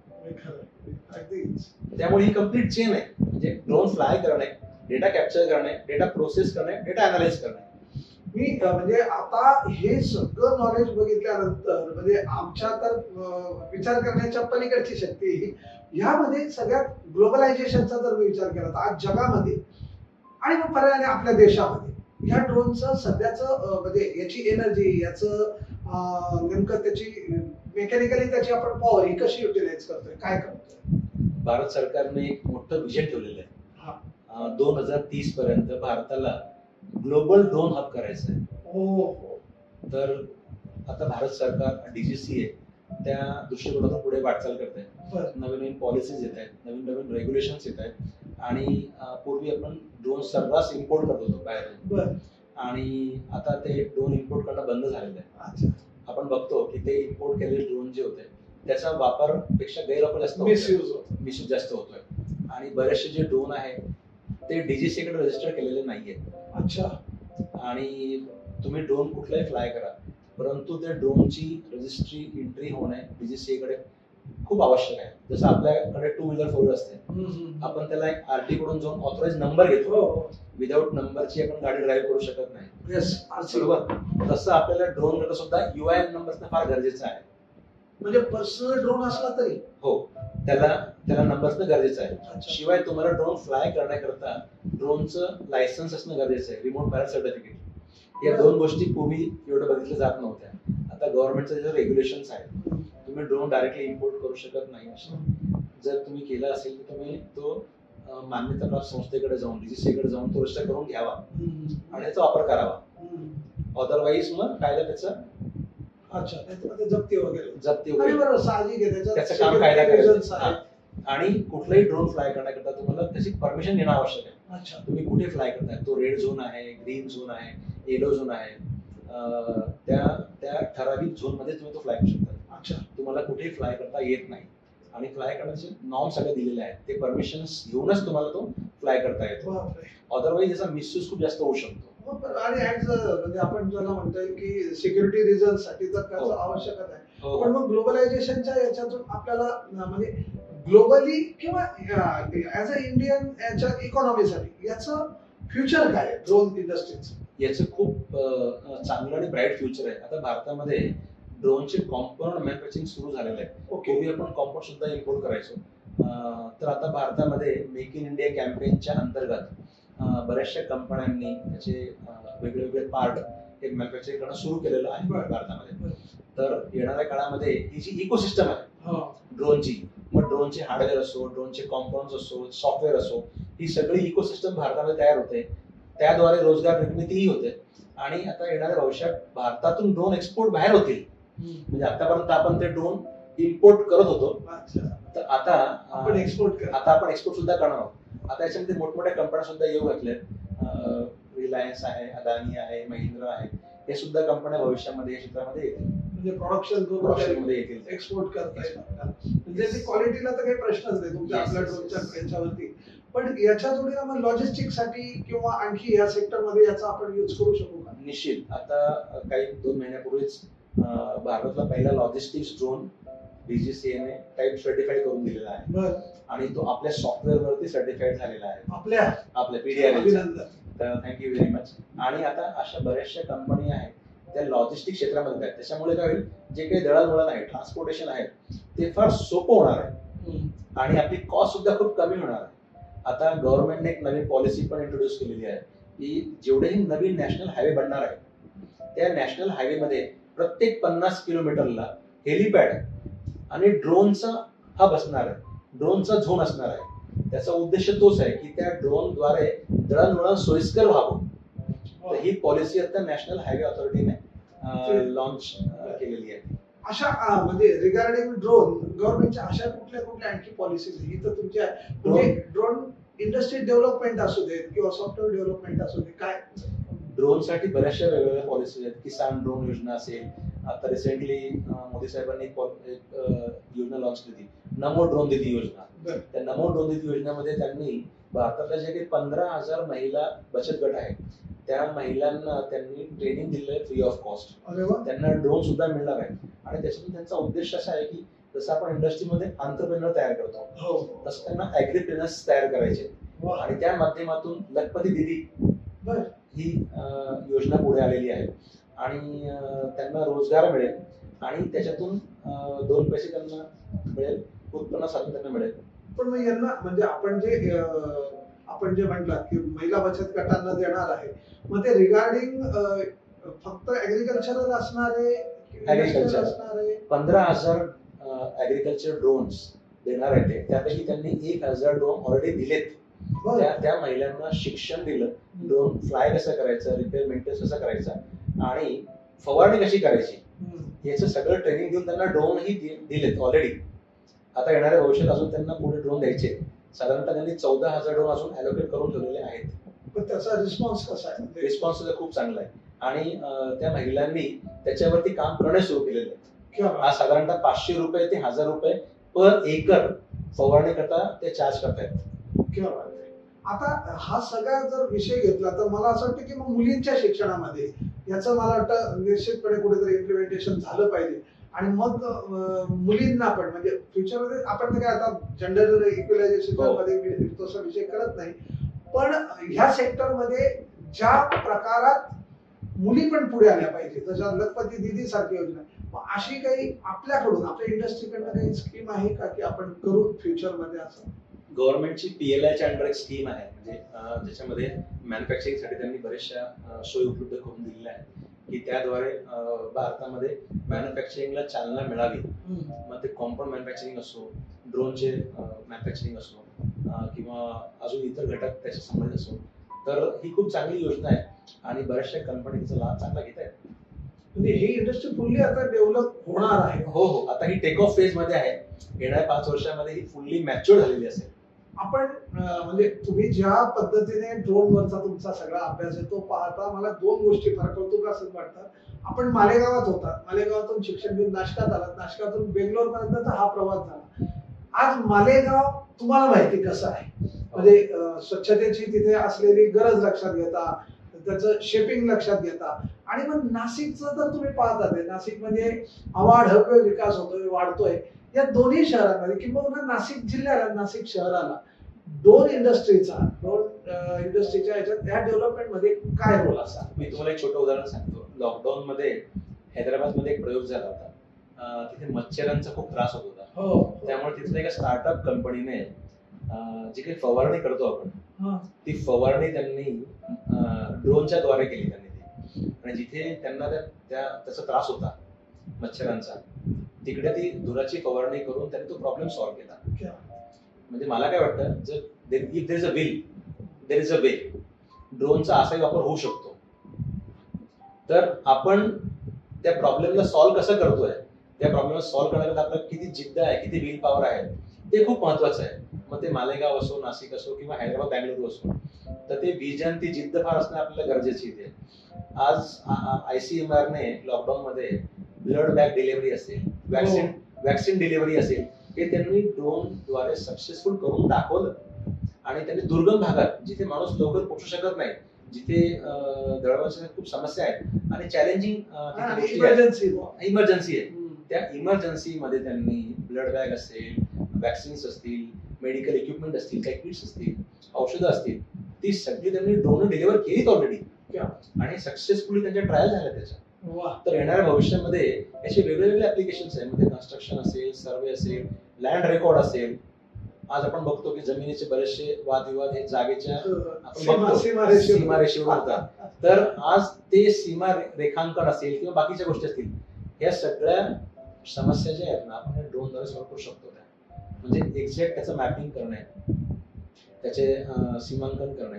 त्यामुळे ही कम्प्लीट चेन आहे. म्हणजे ड्रोन फ्लाय करणे, डेटा कॅप्चर करणे, डेटा प्रोसेस करणे, डेटा अनालाइज करणे. मी म्हणजे आता हे सगळं नॉलेज बघितल्यानंतर म्हणजे आमच्या तर विचार करण्याच्या पलीकडची शक्ती ह्यामध्ये सगळ्यात ग्लोबलायझेशनचा जर मी विचार केला तर आज जगामध्ये आणि मग पर्यायाने आपल्या देशामध्ये ह्या ड्रोनचं सध्याचं म्हणजे याची एनर्जी याचं नेमकं त्याची मेकॅनिकली त्याची आपण पॉवर ही कशी युटिलाइज करतोय काय करतोय. भारत सरकारने एक मोठं विजन ठेवलेलं आहे. 2030 पर्यंत भारताला ग्लोबल ड्रोन हब करायचं आहे. हो. तर आता भारत सरकार डीजीसीए त्या दृष्टिकोनातून पुढे वाटचाल करत आहे. नवीन नवीन पॉलिसीज येत आहेत, नवीन नवीन रेग्युलेशन्स येत आहेत आणि पूर्वी आपण ड्रोन सर्रास इम्पोर्ट करत होतो बाहेरून आणि आता ते ड्रोन इम्पोर्ट करणं बंद झालेलं आहे. आपण बघतो की ते इम्पोर्ट केलेले ड्रोन जे होते त्याचा वापर पेक्षा गैरवापर जास्त मिसयूज जास्त होतोय आणि बरेचसे जे ड्रोन आहे ते डीजीसीए कडे रजिस्टर केलेले नाहीये. अच्छा. आणि तुम्ही ड्रोन कुठलाही फ्लाय करा परंतु त्या ड्रोनची रजिस्ट्री एंट्री होणे डीजीसीए कडे खूप आवश्यक आहे. जसं आपल्याकडे 2 व्हीलर 4 व्हीलर असते, आपण त्याला एक आरटी कडून जाऊन ऑथराइज नंबर घेतो. विदाउट नंबरची आपण गाडी ड्राईव्ह करू शकत नाही. बरोबर. तसं आपल्याला ड्रोन कडे सुद्धा यूआय नंबर असणं फार गरजेचं आहे. म्हणजे पर्सनल ड्रोन असला तरी हो त्याला नंबर असणं गरजेचं आहे. शिवाय तुम्हाला ड्रोन फ्लाय करण्याकरता ड्रोनचं लायसन्स असणं गरजेचं आहे, रिमोट पायलट सर्टिफिकेट. या दोन गोष्टी पूर्वी एवढं बघितल्या जात नव्हत्या. आता गव्हर्नमेंटचे जे रेग्युलेशन्स आहेत, तुम्ही ड्रोन डायरेक्टली इम्पोर्ट करू शकत नाही. जर तुम्ही केलं असेल तर तुम्ही तो मान्यता प्राप्त संस्थेकडे जाऊन डीजीसीए कडे जाऊन तो रजिस्टर करून घ्यावा आणि त्याचा वापर करावा. अदरवाईज मग कायदा त्याचा जप्ती वगैरे त्याचं काम कायदा करायचं. आणि कुठलाही ड्रोन फ्लाय करण्याकरता तुम्हाला त्याची परमिशन घेणं आवश्यक आहे. तुम्ही कुठे फ्लाय करताय, तो रेड झोन आहे, ग्रीन झोन आहे, येलो झोन आहे, त्या ठराविक झोन मध्ये तुम्ही तो फ्लाय करू शकता. तुम्हाला कुठेही फ्लाय करता येत नाही आणि फ्लाय करण्याचे नॉर्म सगळे दिलेले आहेत. ते परमिशन घेऊनच तुम्हाला तो फ्लाय करता येतो. अदरवाईज याचा मिसयूज खूप जास्त होऊ शकतो. आणि म्हणजे आपण ज्याला म्हणता येईल की सिक्युरिटी रिझन साठी तर त्याचं आवश्यकता आहे. पण मग ग्लोबलायझेशनच्या याच्यातून आपल्याला म्हणजे ग्लोबली किंवा ऍज अ इंडियन याच्या इकॉनॉमीसाठी याचं फ्युचर काय आहे ड्रोन इंडस्ट्रीचं? याचं खूप चांगलं आणि ब्राईट फ्युचर आहे. आता भारतामध्ये ड्रोनचे कॉम्पोनंट मॅन्युफॅक्चरिंग सुरू झालेलं आहे. पूर्वी आपण कॉम्पोनंट सुद्धा इम्पोर्ट करायचो. तर आता भारतामध्ये मेक इन इंडिया कॅम्पेनच्या अंतर्गत बऱ्याचशा कंपन्यांनी त्याचे वेगवेगळे पार्ट हे मॅन्युफॅक्चरिंग करणं सुरू केलेलं आहे भारतामध्ये. तर येणाऱ्या काळामध्ये ही जी इकोसिस्टम आहे ड्रोनची, मग ड्रोनचे हार्डवेअर असो, ड्रोनचे कॉम्पोनंट्स असो, सॉफ्टवेअर असो, ही सगळी इकोसिस्टम भारतामध्ये तयार होते. त्याद्वारे रोजगार निर्मितीही होते आणि आता येणाऱ्या भविष्यात भारतातून ड्रोन एक्सपोर्ट बाहेर होतील. म्हणजे आतापर्यंत आपण ते ड्रोन इम्पोर्ट करत होतो, तर आता आपण एक्सपोर्ट सुद्धा करणार आहोत. आता याच्यामध्ये मोठमोठ्या कंपन्या सुद्धा येऊ लागल्यात. रिलायन्स आहे, अदानी आहे, महिंद्रा आहे, हे सुद्धा कंपन्या भविष्यामध्ये या क्षेत्रामध्ये येतील. म्हणजे प्रोडक्शन मध्ये येतील, एक्सपोर्ट करता येईल. म्हणजे क्वालिटीला तर काही प्रश्नच नाही तुमच्या आपल्या ड्रोनच्या याच्यावरती. पण याच्या जोडीला मग लॉजिस्टिक्स साठी किंवा आणखी या सेक्टरमध्ये याचा आपण यूज करू शकू का? निश्चित. आता काही 2 महिन्यापूर्वीच भारतातला पहिला लॉजिस्टिक्स ड्रोन डीजीसीएने टाइप सर्टिफाईड करून दिलेला आहे आणि तो आपल्या सॉफ्टवेअर वरती सर्टिफाईड झालेला आहे, आपल्या पीडीआर. तर थँक्यू व्हेरी मच. आणि आता अशा बऱ्याचशा कंपनी आहेत त्या लॉजिस्टिक क्षेत्रामध्ये आहेत. त्याच्यामुळे काय होईल, जे काही दळणवळण आहे, ट्रान्सपोर्टेशन आहे, ते फार सोपं होणार आहे आणि आपली कॉस्ट सुद्धा खूप कमी होणार आहे. आता गव्हर्नमेंटने एक नवीन पॉलिसी पण इंट्रोड्यूस केलेली आहे की जेवढेही नवीन नॅशनल हायवे बनणार आहेत त्या नॅशनल हायवेमध्ये प्रत्येक 50 किलोमीटरला हेलिपॅड आणि ड्रोनचा हब असणार आहे, ड्रोनचा झोन असणार आहे. त्याचा उद्देश तोच आहे की त्या ड्रोनद्वारे दळणवळण सोयीस्कर व्हावं. तर ही पॉलिसी आता नॅशनल हायवे ऑथॉरिटीने लॉन्च केलेली आहे. अशा म्हणजे रिगार्डिंग ड्रोन गव्हर्नमेंटच्या अशा कुठल्या आणखी पॉलिसीज ही तर तुमच्या म्हणजे ड्रोन इंडस्ट्री डेव्हलपमेंट असू देत किंवा सॉफ्टवेअर डेव्हलपमेंट असू दे, काय ड्रोन साठी बऱ्याचशा वेगवेगळ्या पॉलिसीज आहेत. किसान ड्रोन योजना असेल, आता रिसेंटली मोदी साहेबांनी एक योजना लॉन्च केली, नमो ड्रोन दीदी योजना. त्या नमो ड्रोन दीदी योजनेमध्ये त्यांनी भारतातल्या जे काही 15,000 महिला बचत गट आहेत त्या महिलांना त्यांनी ट्रेनिंग दिलेलं आहे फ्री ऑफ कॉस्ट. त्यांना ड्रोन सुद्धा मिळणार आहे आणि त्याच्यातून त्यांचा उद्देश असा आहे की जसं आपण इंडस्ट्रीमध्ये एंटरप्रेन्योर तयार करतो तसं त्यांना ऍग्रीप्रेन्योर्स तयार करायचे आणि त्या माध्यमातून लखपती दीदी ही योजना पुढे आलेली आहे आणि त्यांना रोजगार मिळेल आणि त्याच्यातून 2 पैसे त्यांना मिळेल, उत्पन्न साधन त्यांना मिळेल. पण मग यांना म्हणजे आपण जे म्हटलं की महिला बचत गटांना देणार आहे, मग ते रिगार्डिंग फक्त ऍग्रिकल्चरल असणारे ऍग्रिकल्चर 15,000 ऍग्रिकल्चर ड्रोन्स देणार आहे ते. त्यापैकी त्यांनी 1,000 ड्रोन ऑलरेडी दिलेत. त्या महिलांना शिक्षण दिलं, ड्रोन फ्लाय कसं करायचं, रिपेअर मेंटेनन्स कसा करायचा आणि फवारणी कशी करायची याचं सगळं ट्रेनिंग देऊन त्यांना ड्रोन ही दिलेत ऑलरेडी. आता येणाऱ्या भविष्यात अजून त्यांना पुढे ड्रोन द्यायचे. साधारणतः त्यांनी 14,000 ड्रोन अजून अलोकेट करून ठेवलेले आहेत. पण त्याचा रिस्पॉन्स कसा आहे? रिस्पॉन्स सुद्धा खूप चांगला आहे आणि त्या महिलांनी त्याच्यावरती काम करणे सुरू केलेलं आहे. आज साधारणतः 500 रुपये ते 1,000 रुपये पर एकर फवारणी करता ते चार्ज करतायत. आता हा सगळा जर विषय घेतला तर मला असं वाटतं की मग मुलींच्या शिक्षणामध्ये याचं मला वाटतं निश्चितपणे कुठेतरी इम्प्लिमेंटेशन झालं पाहिजे आणि मग मुलींना पण म्हणजे फ्युचरमध्ये आपण काय आता जेंडर इक्वलायझेशन मध्ये तसा विषय करत नाही, पण ह्या सेक्टरमध्ये ज्या प्रकारात मुली पण पुढे आल्या पाहिजे, जशा लखपती दीदी सारखी योजना, अशी काही आपल्याकडून आपल्या इंडस्ट्रीकडनं काही स्कीम आहे का की आपण करू फ्युचरमध्ये? असं गव्हर्नमेंटची PLIच्या अंडर एक स्कीम आहे म्हणजे ज्याच्यामध्ये मॅन्युफॅक्चरिंग साठी त्यांनी बऱ्याचशा सोयी उपलब्ध करून दिलेल्या आहेत की त्याद्वारे भारतामध्ये मॅन्युफॅक्चरिंगला चालना मिळावी. मग ते कॉम्पाऊंड मॅन्युफॅक्चरिंग असो, ड्रोनचे मॅन्युफॅक्चरिंग असो किंवा अजून इतर घटक त्याच्या संबंधित असो, तर ही खूप चांगली योजना आहे आणि बऱ्याचशा कंपनी तिचा लाभ चांगला घेत आहेत. म्हणजे ही इंडस्ट्री फुल्ली आता डेव्हलप होणार आहे. हो, आता ही टेक ऑफ फेज मध्ये आहे. येणाऱ्या 5 वर्षामध्ये ही फुल्ली मॅच्युअर झालेली असेल. आपण म्हणजे तुम्ही ज्या पद्धतीने ड्रोन वरचा तुमचा सगळा अभ्यास आहे तो पाहता मला 2 गोष्टी फार कौतुक असं वाटतात. आपण मालेगावात होता, मालेगावातून शिक्षण घेऊन नाशकात आलात, नाशकातून बेंगलोर पर्यंतचा हा प्रवास झाला. आज मालेगाव तुम्हाला माहिती कसं आहे, म्हणजे स्वच्छतेची तिथे असलेली गरज लक्षात घेता, त्याचं शेपिंग लक्षात घेता आणि मग नाशिकचं तर तुम्ही पाहतात, नाशिक म्हणजे अवाढव्य विकास होतोय, वाढतोय. या दोन्ही शहरांमध्ये किंवा नाशिक जिल्ह्याला, नाशिक शहराला ड्रोन इंडस्ट्रीच्या याच्यात या डेव्हलपमेंट मध्ये काय रोल असा? मी तुम्हाला एक छोटं उदाहरण सांगतो. लॉकडाऊन मध्ये हैदराबाद मध्ये एक प्रयोग झाला होता. तिथे मच्छरांचा खूप त्रास होत होता. त्यामुळे तिथल्या एका स्टार्टअप कंपनीने जी काही फवारणी करतो आपण ती फवारणी त्यांनी ड्रोनच्या द्वारे केली त्यांनी ती. आणि जिथे त्यांना त्याचा त्रास होता मच्छरांचा, तिकडे ती धुराची फवारणी करून त्यांनी तो प्रॉब्लेम सॉल्व्ह केला. म्हणजे मला काय वाटतं, जर if there is a will there is a way, ड्रोनचा असाही वापर होऊ शकतो. तर आपण त्या प्रॉब्लेमला सॉल्व्ह कसं करतोय, त्या प्रॉब्लेमला सॉल्व्ह करण्याकरता आपल्याला किती जिद्द आहे, किती विल पॉवर आहे, ते खूप महत्वाचं आहे. मग ते मालेगाव असो, नाशिक असो किंवा हैदराबाद, बँगळुरू असो, तर ते विजन, ती जिद्द फार असणं आपल्याला गरजेची आहे. आज ICMR ने लॉकडाऊन मध्ये ब्लड बॅग डिलिव्हरी असेल, वॅक्सिन डिलिव्हरी असेल, हे त्यांनी ड्रोन द्वारे सक्सेसफुल करून दाखवलं. आणि त्यांनी दुर्गम भागात, जिथे माणूस लवकर पोहोचू शकत नाही, जिथे दळणवळणाच्या खूप समस्या आहेत आणि चॅलेंजिंग इमर्जन्सी आहे, त्या इमर्जन्सी मध्ये त्यांनी ब्लड बॅग असेल, वॅक्सिन्स असतील, मेडिकल इक्विपमेंट असतील, काही किट्स असतील, औषधं असतील, ती सगळी त्यांनी ड्रोन डिलिव्हर केलीत ऑलरेडी आणि सक्सेसफुली त्यांच्या ट्रायल झाल्या त्याच्या. तर येणाऱ्या भविष्यामध्ये याचे वेगवेगळे ऍप्लिकेशन्स आहेत. म्हणजे कन्स्ट्रक्शन असेल, सर्वे असेल, लँड रेकॉर्ड असेल. आज आपण बघतो की जमिनीचे बरेचसे वादविवाद हे जागेच्या आपण बघतो सीमारेषेवर होतात. तर आज ते सीमा रेखांकन असेल किंवा बाकीच्या गोष्टी असतील, या सगळ्या समस्या ज्या आहेत ना, आपण ड्रोनद्वारे सॉल्व्ह करू शकतो. म्हणजे एक्झॅक्ट त्याचं मॅपिंग करणे, त्याचे सीमांकन करणे,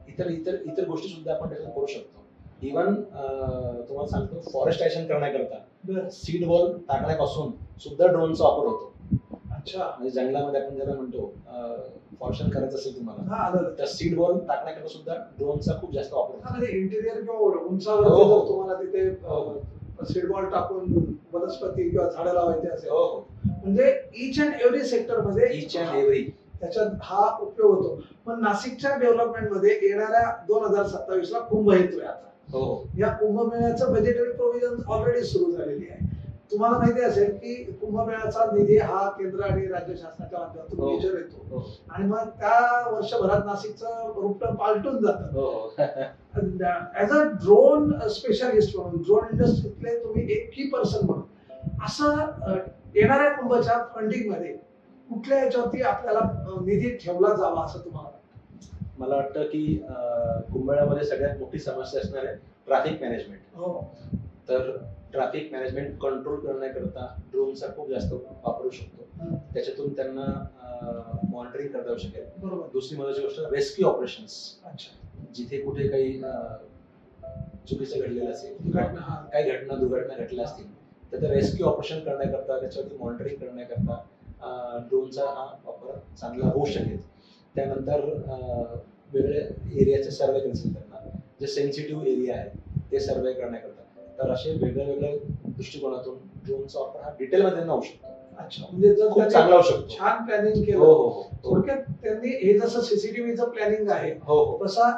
इतर इतर इतर गोष्टी सुद्धा आपण त्याच्यात करू शकतो. इव्हन तुम्हाला सांगतो, फॉरेस्टेशन करण्याकरता सीड वॉल टाकण्यापासून सुद्धा ड्रोनचा वापर होतो. अच्छा, म्हणजे जंगलामध्ये आपण ज्याला म्हणतो फॉरेस्टेशन करायचं असेल तुम्हाला, तर सीड वॉल टाकण्याकरता सुद्धा ड्रोनचा खूप जास्त वापर होतो. म्हणजे इंटिरियर किंवा उंचावर तुम्हाला तिथे सीड वॉल टाकून वनस्पती किंवा झाडं लावायची असेल, म्हणजे इच अँड एव्हरी सेक्टर मध्ये त्याच्यात हा उपयोग होतो. पण नाशिकच्या डेव्हलपमेंट मध्ये येणाऱ्या 2027 ला कुंभ येतोय आता. या कुंभमेळ्याचं बजेटरी प्रोव्हिजन ऑलरेडी सुरू झालेली आहे. तुम्हाला माहिती असेल की कुंभमेळ्याचा निधी हा केंद्र आणि राज्य शासनाच्या माध्यमातून हो. मेजर येतो हो. आणि मग त्या वर्षभरात नाशिकचं रूप पालटून जातं. हो. ऍज अ ड्रोन स्पेशलिस्ट म्हणून, ड्रोन इंडस्ट्रीतले तुम्ही एक की पर्सन म्हणून, असं येणाऱ्या कुंभच्या फंडिंग मध्ये कुठल्या याच्यावरती आपल्याला निधी ठेवला जावा असं तुम्हाला वाटतं? मला वाटतं की कुंभमेळ्यामध्ये सगळ्यात मोठी समस्या असणार आहे ट्रॅफिक मॅनेजमेंट. हो. तर ट्रॅफिक मॅनेजमेंट कंट्रोल करण्याकरता ड्रोनचा खूप जास्त वापरू शकतो. त्याच्यातून त्यांना मॉनिटरिंग करता येऊ शकेल. बरोबर. दुसरी महत्वाची गोष्ट रेस्क्यू ऑपरेशन्स. अच्छा. जिथे कुठे काही चुकीचं घडलेलं असेल, काही दुर्घटना घडल्या असतील, तर ते रेस्क्यू ऑपरेशन करण्याकरता, त्याच्यावरती मॉनिटरिंग करण्याकरता ड्रोनचा हा वापर चांगला होऊ शकेल. त्यानंतर वेगवेगळ्या एरियाचे सर्वे करायचे, त्यांना जे सेन्सिटिव्ह एरिया आहे ते सर्वे करण्याकरता. तर असे वेगळ्या वेगळ्या दृष्टिकोनातून ड्रोनचा वापर हा डिटेलमध्ये होऊ शकतो. अच्छा, म्हणजे जर खूप चांगला होऊ शकतो. छान प्लॅनिंग हो केलं. हो. थोडक्यात त्यांनी हे जसं सीसीटीव्हीचं प्लॅनिंग आहे हो. तसा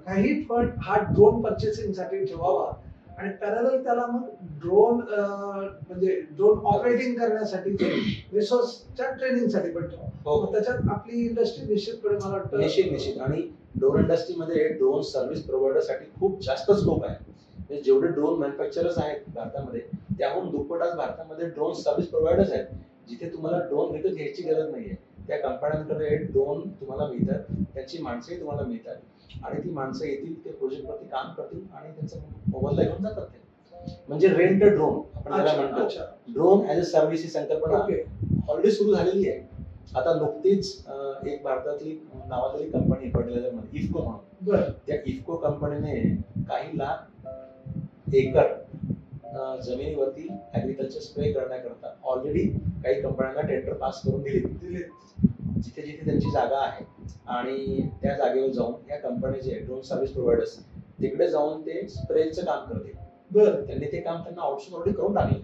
काही फंड हा ड्रोन पर्चेसिंग साठी ठेवावा आणि पॅरलल त्याला मग ड्रोन म्हणजे ड्रोन ऑपरेटिंग करण्यासाठी रिसोर्सच्या ट्रेनिंगसाठी पण ठेवावा. त्याच्यात आपली इंडस्ट्री निश्चितपणे मला वाटतं निश्चित. आणि ड्रोन इंडस्ट्रीमध्ये ड्रोन सर्व्हिस प्रोव्हायडर साठी खूप जास्त स्कोप आहे. जेवढे ड्रोन मॅन्युफॅक्चरर्स आहेत भारतामध्ये, त्याहून दुप्पट आज भारतामध्ये ड्रोन सर्व्हिस प्रोव्हायडर्स आहेत. जिथे तुम्हाला ड्रोन विकत घ्यायची गरज नाहीये, त्या कंपन्यांकडे ड्रोन तुम्हाला मिळतात, त्यांची माणसंही तुम्हाला मिळतात आणि ती माणसं येतील, ते प्रोजेक्टवरती काम करतील आणि त्यांचं मोबाईलला घेऊन जातात. ते म्हणजे रेंट ड्रोन आपण ज्याला म्हणतो. ड्रोन ऍज अ सर्व्हिस ही संकल्पना ऑलरेडी सुरू झालेली आहे. आता नुकतीच एक भारतातली नावाजलेली कंपनी फर्टिलायझर इफ्को म्हणून, त्या इफ्को कंपनीने काही लाख एकर जमिनीवरती ऍग्रिकल्चर स्प्रे करण्याकरता ऑलरेडी काही कंपन्यांना टेंडर पास करून दिले. जिथे जिथे त्यांची जागा आहे आणि त्या जागेवर जाऊन या कंपनी जे ड्रोन सर्व्हिस प्रोव्हायडर्स तिकडे जाऊन ते स्प्रेचं काम करतील. त्यांनी ते काम त्यांना आउटसोर्स ऑलरेडी करून टाकले.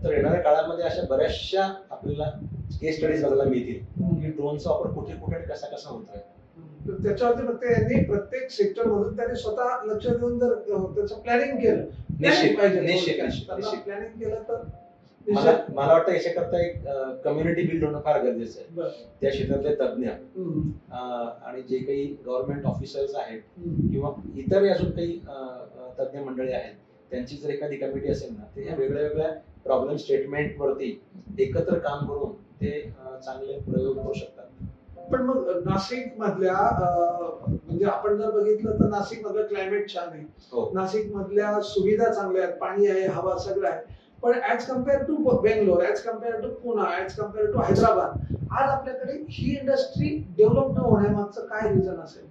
तर येणाऱ्या काळामध्ये अशा बऱ्याचशा आपल्याला केस स्टडीज बघायला मिळतील की ड्रोनचा वापर कुठे कुठे कसा कसा होतोय. त्याच्यावरती फक्त यांनी प्रत्येक सेक्टर मधून त्यांनी स्वतः लक्ष देऊन जर त्याचं प्लॅनिंग केलं निश्चित प्लॅनिंग केलं तर मला वाटतं याच्याकरता एक कम्युनिटी बिल्ड होणं फार गरजेचं आहे. त्या क्षेत्रातले तज्ज्ञ आणि जे काही गव्हर्नमेंट ऑफिसर्स आहेत किंवा इतर अजून काही तज्ज्ञ मंडळी आहेत, त्यांची जर एखादी कमिटी असेल ना, ते ह्या वेगळ्या वेगळ्या प्रॉब्लेम स्टेटमेंट वरती एकत्र काम करून ते चांगले प्रयोग करू शकतात. पण मग नाशिक मधल्या म्हणजे आपण जर बघितलं तर नाशिक मधलं क्लायमेट छान आहे. नाशिक मधल्या सुविधा चांगल्या आहेत, पाणी आहे, हवा सगळं आहे. पण as compare to Bangalore, as compare to Pune, as compare to Hyderabad, आज आपल्याकडे ही इंडस्ट्री डेव्हलप न होण्यामागचं काय रिझन असेल?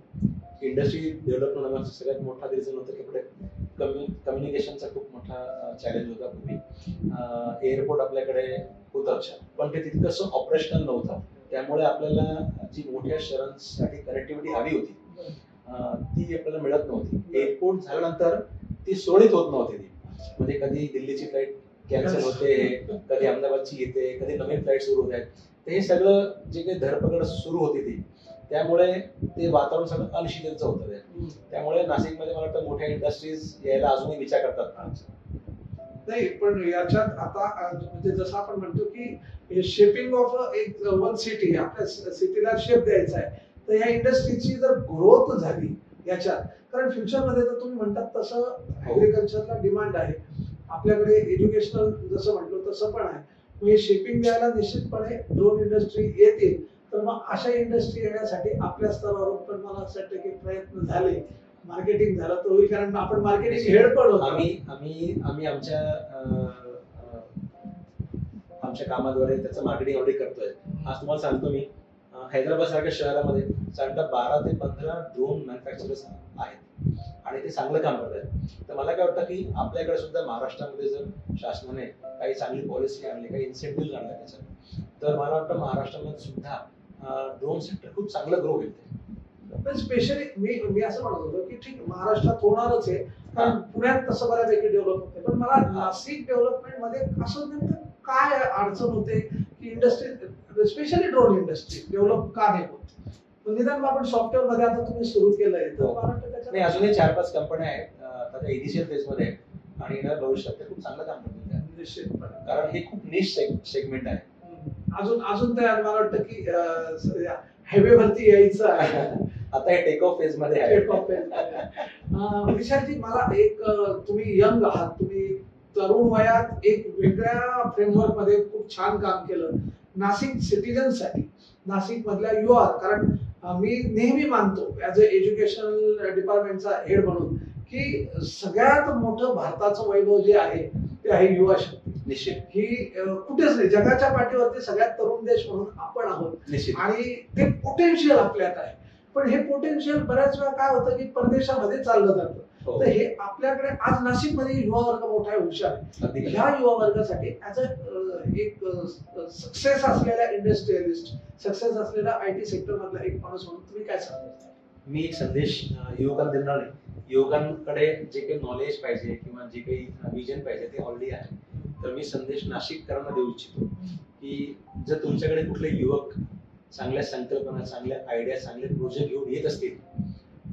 इंडस्ट्री डेव्हलप होण्यामागचं सगळ्यात मोठा रिझन होतं की पुढे कम्युनिकेशनचा खूप मोठा चॅलेंज होता. पूर्वी एअरपोर्ट आपल्याकडे होतं पण ते तितकंसं ऑपरेशनल नव्हतं. त्यामुळे आपल्याला जी मोठ्या शहरांसाठी कनेक्टिव्हिटी हवी होती ती आपल्याला मिळत नव्हती. एअरपोर्ट झाल्यानंतर ती सुरळीत होत नव्हती. ती म्हणजे कधी दिल्लीची फ्लाईट कॅन्सल होते, कधी अहमदाबादची येते, कधी नवीन फ्लाईट सुरू होत आहेत. तर हे सगळं जे काही धडपकड सुरू होती ती, त्यामुळे ते वातावरण सगळं अनिश्चिततेचं होतं. त्यामुळे नाशिकमध्ये मला वाटतं मोठ्या इंडस्ट्रीज यायला अजूनही विचार करतात. नाही, पण याच्यात आता म्हणजे जसं आपण म्हणतो की शेपिंग ऑफ एक वन सिटी, आपल्या सिटीला शेप द्यायचा आहे, तर या इंडस्ट्रीची जर ग्रोथ झाली याच्यात, कारण फ्युचरमध्ये तर तुम्ही म्हणतात तसं ऍग्रिकल्चरला डिमांड आहे, आपल्याकडे एज्युकेशनल जसं म्हटलं तसं पण आहे. मग हे शेपिंग द्यायला निश्चितपणे ड्रोन इंडस्ट्री येतील. तर मग अशा इंडस्ट्री येण्यासाठी आपल्या स्तरावर पण मला असं वाटतं की प्रयत्न झाले, मार्केटिंग झालं तर होईल, कारण आपण मार्केटिंग हेड पण होतो. आम्ही आमच्या कामाद्वारे त्याचं मार्केटिंग ऑलरेडी करतोय. आज तुम्हाला सांगतो मी, हैदराबाद सारख्या शहरामध्ये साधारणतः 12 ते 15 ड्रोन मॅन्युफॅक्चरर्स आहेत आणि ते चांगलं काम करत आहेत. तर मला काय वाटतं की आपल्याकडे सुद्धा महाराष्ट्रामध्ये जर शासनाने काही चांगली पॉलिसी आणली, काही इन्सेंटिव्ह आणले त्याच्यात, तर मला वाटतं महाराष्ट्रामध्ये सुद्धा ड्रोन सेक्टर खूप चांगलं ग्रो होईल. पण स्पेशली मी असं म्हणत होतो की ठीक महाराष्ट्रात होणारच आहे, कारण पुण्यात तसं बऱ्यापैकी डेव्हलप होते. पण मला नाशिक डेव्हलपमेंट मध्ये असं नेमकं काय अडचण होते की industry, specially drone industry develop का नाही होत? निदान आपण सॉफ्टवेअर मध्ये आता तुम्ही सुरू केलंय, तर मला वाटतं त्याच्यात अजूनही 4-5 कंपन्या आहेत आता इनिशियल फेज मध्ये आणि भविष्यात ते खूप चांगलं काम करतील. निश्चितपणे. कारण हे खूप निश सेगमेंट आहे. अजून तर मला वाटतं की हायवेवरती यायचं आहे. आता हे टेक ऑफ फेज मध्ये आहे. विशालजी, मला एक, तुम्ही यंग आहात, तुम्ही तरुण वयात एक वेगळ्या फ्रेमवर्क मध्ये खूप छान काम केलं नाशिक सिटीजनसाठी, नाशिक मधल्या युवा. कारण मी नेहमी मानतो ऍज अ एज्युकेशनल डिपार्टमेंटचा हेड म्हणून की सगळ्यात मोठं भारताचं वैभव जे आहे ते आहे युवा शक्ती. निश्चित. ही कुठेच नाही, जगाच्या पाठीवरती सगळ्यात तरुण देश म्हणून आपण आहोत. निश्चित. आणि ते पोटेन्शियल आपल्यात आहे. पण हे पोटेन्शियल बऱ्याच वेळा काय होतं की परदेशामध्ये चाललं जातं. तर हे आपल्याकडे आज नाशिकमध्ये युवा वर्ग मोठा आहे, हुशार आहे. ह्या युवा वर्गासाठी ऍज अ एक सक्सेस असलेला इंडस्ट्रियलिस्ट, सक्सेस असलेला IT सेक्टर मधला एक माणूस म्हणून तुम्ही काय सांगता? मी एक संदेश युवकांना देणार नाही. युवकांकडे जे काही नॉलेज पाहिजे किंवा जे काही विजन पाहिजे ते ऑलरेडी आहे. तर मी संदेश नाशिककरांना देऊ इच्छितो की जर तुमच्याकडे कुठले युवक चांगल्या संकल्पना, चांगल्या आयडिया, चांगले प्रोजेक्ट घेऊन येत असतील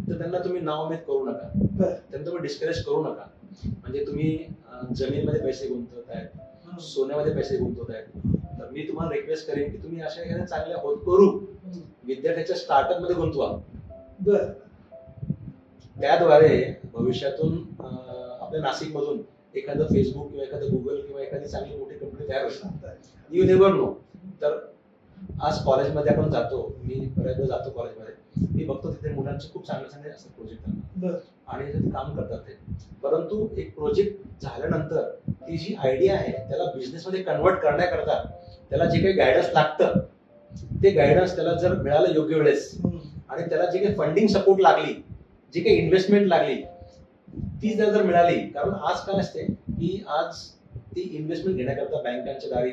तर त्यांना तुम्ही नाउमेद करू नका, त्यांना तुम्ही डिस्करेज करू नका. म्हणजे तुम्ही जमीनमध्ये पैसे गुंतवतायत, सोन्यामध्ये पैसे गुंतवतायत, तर मी तुम्हाला रिक्वेस्ट करेन की तुम्ही अशा एखाद्या चांगल्या होतकरू विद्यार्थ्याच्या स्टार्टअप मध्ये गुंतवा. त्याद्वारे भविष्यातून आपल्या नाशिकमधून एखादं फेसबुक किंवा एखादं गुगल किंवा एखादी चांगली मोठी कंपनी तयार होईल. You never know. तर आज कॉलेजमध्ये आपण जातो, मी बऱ्याचदा जातो कॉलेजमध्ये, मी बघतो तिथे मुलांचे खूप चांगले चांगले असतात प्रोजेक्ट आणि ते काम करतात ते. परंतु एक प्रोजेक्ट झाल्यानंतर ती जी आयडिया आहे त्याला बिझनेसमध्ये कन्वर्ट करण्याकरता त्याला जे काही गायडन्स लागतं ते गायडन्स त्याला जर मिळालं योग्य वेळेस आणि त्याला जे काही फंडिंग सपोर्ट लागली, जी काही इन्व्हेस्टमेंट लागली ती जर मिळाली. कारण आज काय असते की आज ती इन्व्हेस्टमेंट घेण्याकरता बँकांच्या दारी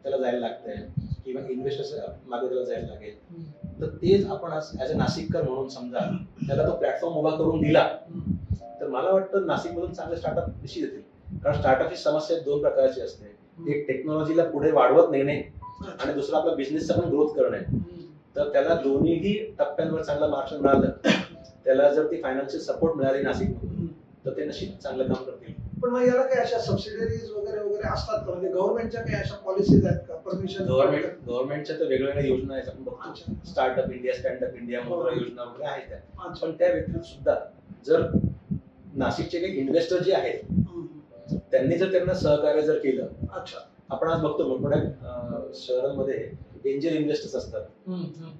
त्याला जायला लागतंय किंवा इन्व्हेस्टर्स मागे त्याला जायला लागेल. तर तेच आपण आज ऍज अ नाशिककर म्हणून समजा त्याला तो प्लॅटफॉर्म उभा करून दिला तर मला वाटतं नाशिकमधून चांगले स्टार्टअप निश्चित येतील. कारण स्टार्टअपची समस्या दोन प्रकारची असते, एक टेक्नॉलॉजीला पुढे वाढवत नेणे आणि दुसरा आपला बिझनेसचा पण ग्रोथ करणे. तर त्याला दोन्हीही टप्प्यांवर चांगलं मार्गदर्शन मिळालं, त्याला जर ती फायनान्शियल सपोर्ट मिळाली नाशिकमधून तर ते नक्कीच चांगलं काम करतील. पण मग याला काही अशा सबसिडरीज वगैरे वगैरे असतात का? म्हणजे गव्हर्नमेंटच्या काही अशा पॉलिसीज आहेत का? परमिशन गव्हर्नमेंटच्या तर वेगवेगळ्या योजना आहेत, आपण बघतो. स्टार्टअप इंडिया, स्टँडअप इंडिया, मुद्रा योजना वगैरे आहेत त्या. पण त्या व्यतिरिक्त सुद्धा जर नाशिकचे काही इन्व्हेस्टर जे आहेत त्यांनी जर त्यांना सहकार्य जर केलं. आपण आज बघतो मोठमोठ्या शहरांमध्ये एंजल इन्व्हेस्टर्स असतात.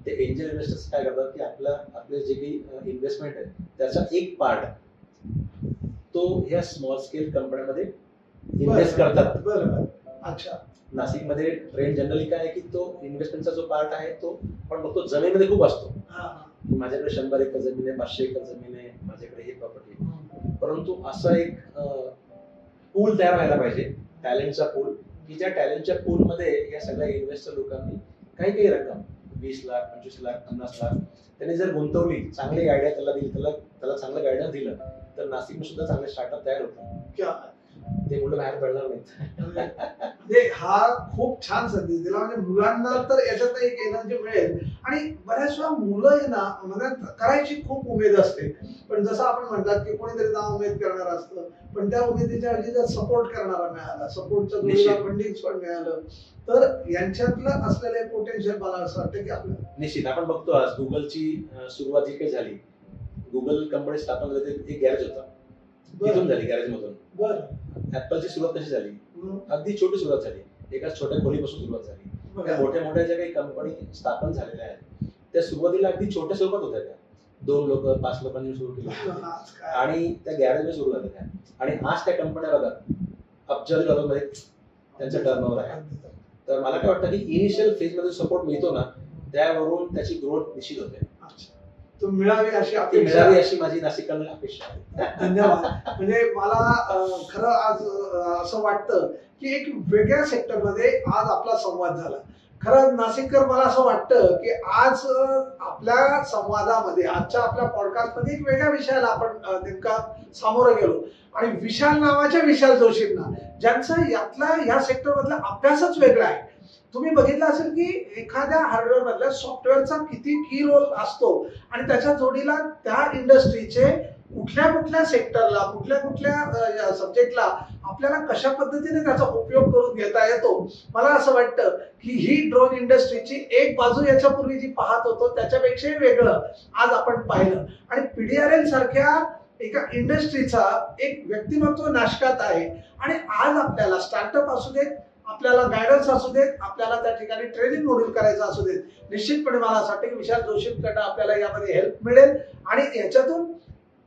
ते एंजल इन्व्हेस्टर्स काय करतात की आपले जे काही इन्व्हेस्टमेंट आहे त्याचा एक पार्ट तो ह्या स्मॉल स्केल कंपन्यांमध्ये इन्व्हेस्ट करतात. अच्छा. नाशिकमध्ये ट्रेंड जनरली काय आहे की तो इन्व्हेस्टमेंटचा जो पार्ट आहे तो आपण बघतो जमिनीमध्ये खूप असतो. माझ्याकडे 100 एकर जमीन आहे, 500 एकर जमीन आहे, माझ्याकडे हे प्रॉपर्टी. परंतु असा एक पूल तयार व्हायला पाहिजे, टॅलेंटचा पूल, की ज्या टॅलेंटच्या पूलमध्ये या सगळ्या इन्व्हेस्टर लोकांनी काही रक्कम 20 लाख, 25 लाख, 50 लाख त्यांनी जर गुंतवली, चांगली आयडिया त्याला दिली, त्याला चांगलं गायडन्स दिलं तर नाशिकमध्ये सुद्धा चांगले स्टार्टअप तयार होतील. ते मुलं बाहेर पडणार नाहीत. हा खूप छान संदेश दिला. म्हणजे मुलांना तर याच्यात एक एनर्जी मिळेल आणि बऱ्याच वेळा मुलं ना मनात करायची खूप उमेद असते, पण जसं आपण म्हणतात की कोणीतरी नाव उमेद करणार असतं, पण त्या उमेदीच्या ऐवजी जर सपोर्ट करणारा मिळाला, सपोर्टच्या जोडीला फंडिंग पण मिळालं तर यांच्यातलं असलेले पोटेन्शियल मला असं वाटतं की आपल्याला निश्चित. आपण बघतो आज गुगलची सुरुवात जी काही झाली, गुगल कंपनी स्थापन झाली एक गॅरेज होता, तिथून झाली गॅरेज मधून. ऍपलची सुरुवात कशी झाली? अगदी छोटी सुरुवात झाली, एका छोट्या खोलीपासून सुरुवात झाली. त्या मोठ्या मोठ्या ज्या काही कंपनी स्थापन झालेल्या आहेत त्या सुरुवातीला अगदी छोट्या स्वरूपात होत्या, त्या 2 लोक 5 लोकांनी सुरू केल्या आणि त्या गॅरेजमध्ये सुरू झाल्या. आणि आज त्या कंपन्या बघा अब्जावधी डॉलरमध्ये त्यांचं टर्नओव्हर आहे. तर मला काय वाटतं की इनिशियल फेज मध्ये सपोर्ट मिळतो ना त्यावरून त्याची ग्रोथ निश्चित होते. मिळावी अशी माझी नाशिककरांना अपेक्षा आहे. धन्यवाद. म्हणजे मला खरं आज असं वाटतं की एक वेगळ्या सेक्टरमध्ये आज आपला संवाद झाला. खरं नाशिककर, मला असं वाटतं की आज आपल्या संवादामध्ये, आजच्या आपल्या पॉडकास्टमध्ये एक वेगळ्या विषयाला आपण नेमका सामोरं गेलो आणि विशाल नावाच्या विशाल जोशींना, ज्यांचा यातला या सेक्टर मधला अभ्यासच वेगळा आहे. तुम्ही बघितलं असेल की एखाद्या हार्डवेअर मधल्या सॉफ्टवेअरचा किती की रोल असतो आणि त्याच्या जोडीला त्या इंडस्ट्रीचे कुठल्या कुठल्या सेक्टरला, कुठल्या कुठल्या सब्जेक्टला आपल्याला कशा पद्धतीने त्याचा उपयोग करून घेता येतो. मला असं वाटतं की ही ड्रोन इंडस्ट्रीची एक बाजू याच्यापूर्वी जी पाहत होतो त्याच्यापेक्षाही वेगळं आज आपण पाहिलं. आणि PDRL सारख्या एका इंडस्ट्रीचा एक व्यक्तिमत्व नाशकात आहे. आणि आज आपल्याला स्टार्टअप असू देत, आपल्याला गायडन्स असू देत, आपल्याला त्या ठिकाणी ट्रेनिंग मॉड्यूल करायचं असू देत, निश्चितपणे मला असं वाटतं की विशाल जोशींकडनं आपल्याला यामध्ये हेल्प मिळेल. आणि याच्यातून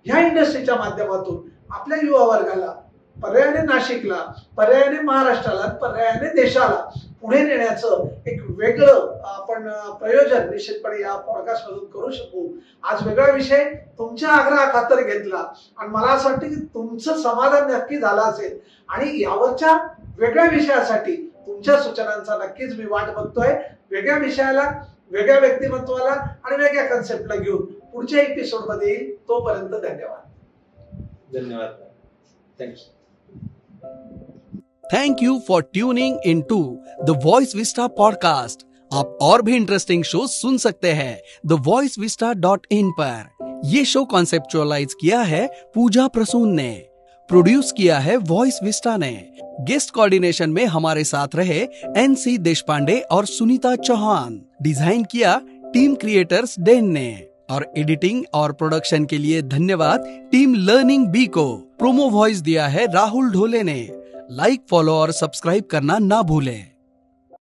ह्या इंडस्ट्रीच्या माध्यमातून आपल्या युवा वर्गाला, पर्यायाने नाशिकला, पर्यायाने महाराष्ट्राला, पर्यायाने देशाला पुढे नेण्याचं एक वेगळं आपण प्रयोजन निश्चितपणे या पॉडकास्ट मधून करू शकू. आज वेगळा विषय तुमच्या आग्रहाखातर घेतला आणि मला असं वाटतं की तुमचं समाधान नक्की झालं असेल. आणि यावरच्या वेगळ्या विषयासाठी तुमच्या सूचनांचा नक्कीच मी वाट बघतोय. वेगळ्या विषयाला, वेगळ्या व्यक्तिमत्वाला आणि वेगळ्या कन्सेप्टला घेऊन पुढच्या एपिसोड मध्ये येईल. तोपर्यंत धन्यवाद. धन्यवाद. Thank you. Thank you for tuning into the voice vista podcast. आप और भी इंटरेस्टिंग शो सुन सकते हैं thevoicevista.in पर. ये शो कॉन्सेप्चुअलाइज किया है पूजा प्रसून ने, प्रोड्यूस किया है वॉइस विस्टा ने. गेस्ट कोऑर्डिनेशन में हमारे साथ रहे NC देशपांडे और सुनीता चौहान. डिजाइन किया टीम क्रिएटर्स डेन ने. और एडिटिंग और प्रोडक्शन के लिए धन्यवाद टीम लर्निंग बी को. प्रोमो वॉइस दिया है राहुल ढोले ने. लाइक, फॉलो और सब्सक्राइब करना ना भूलें.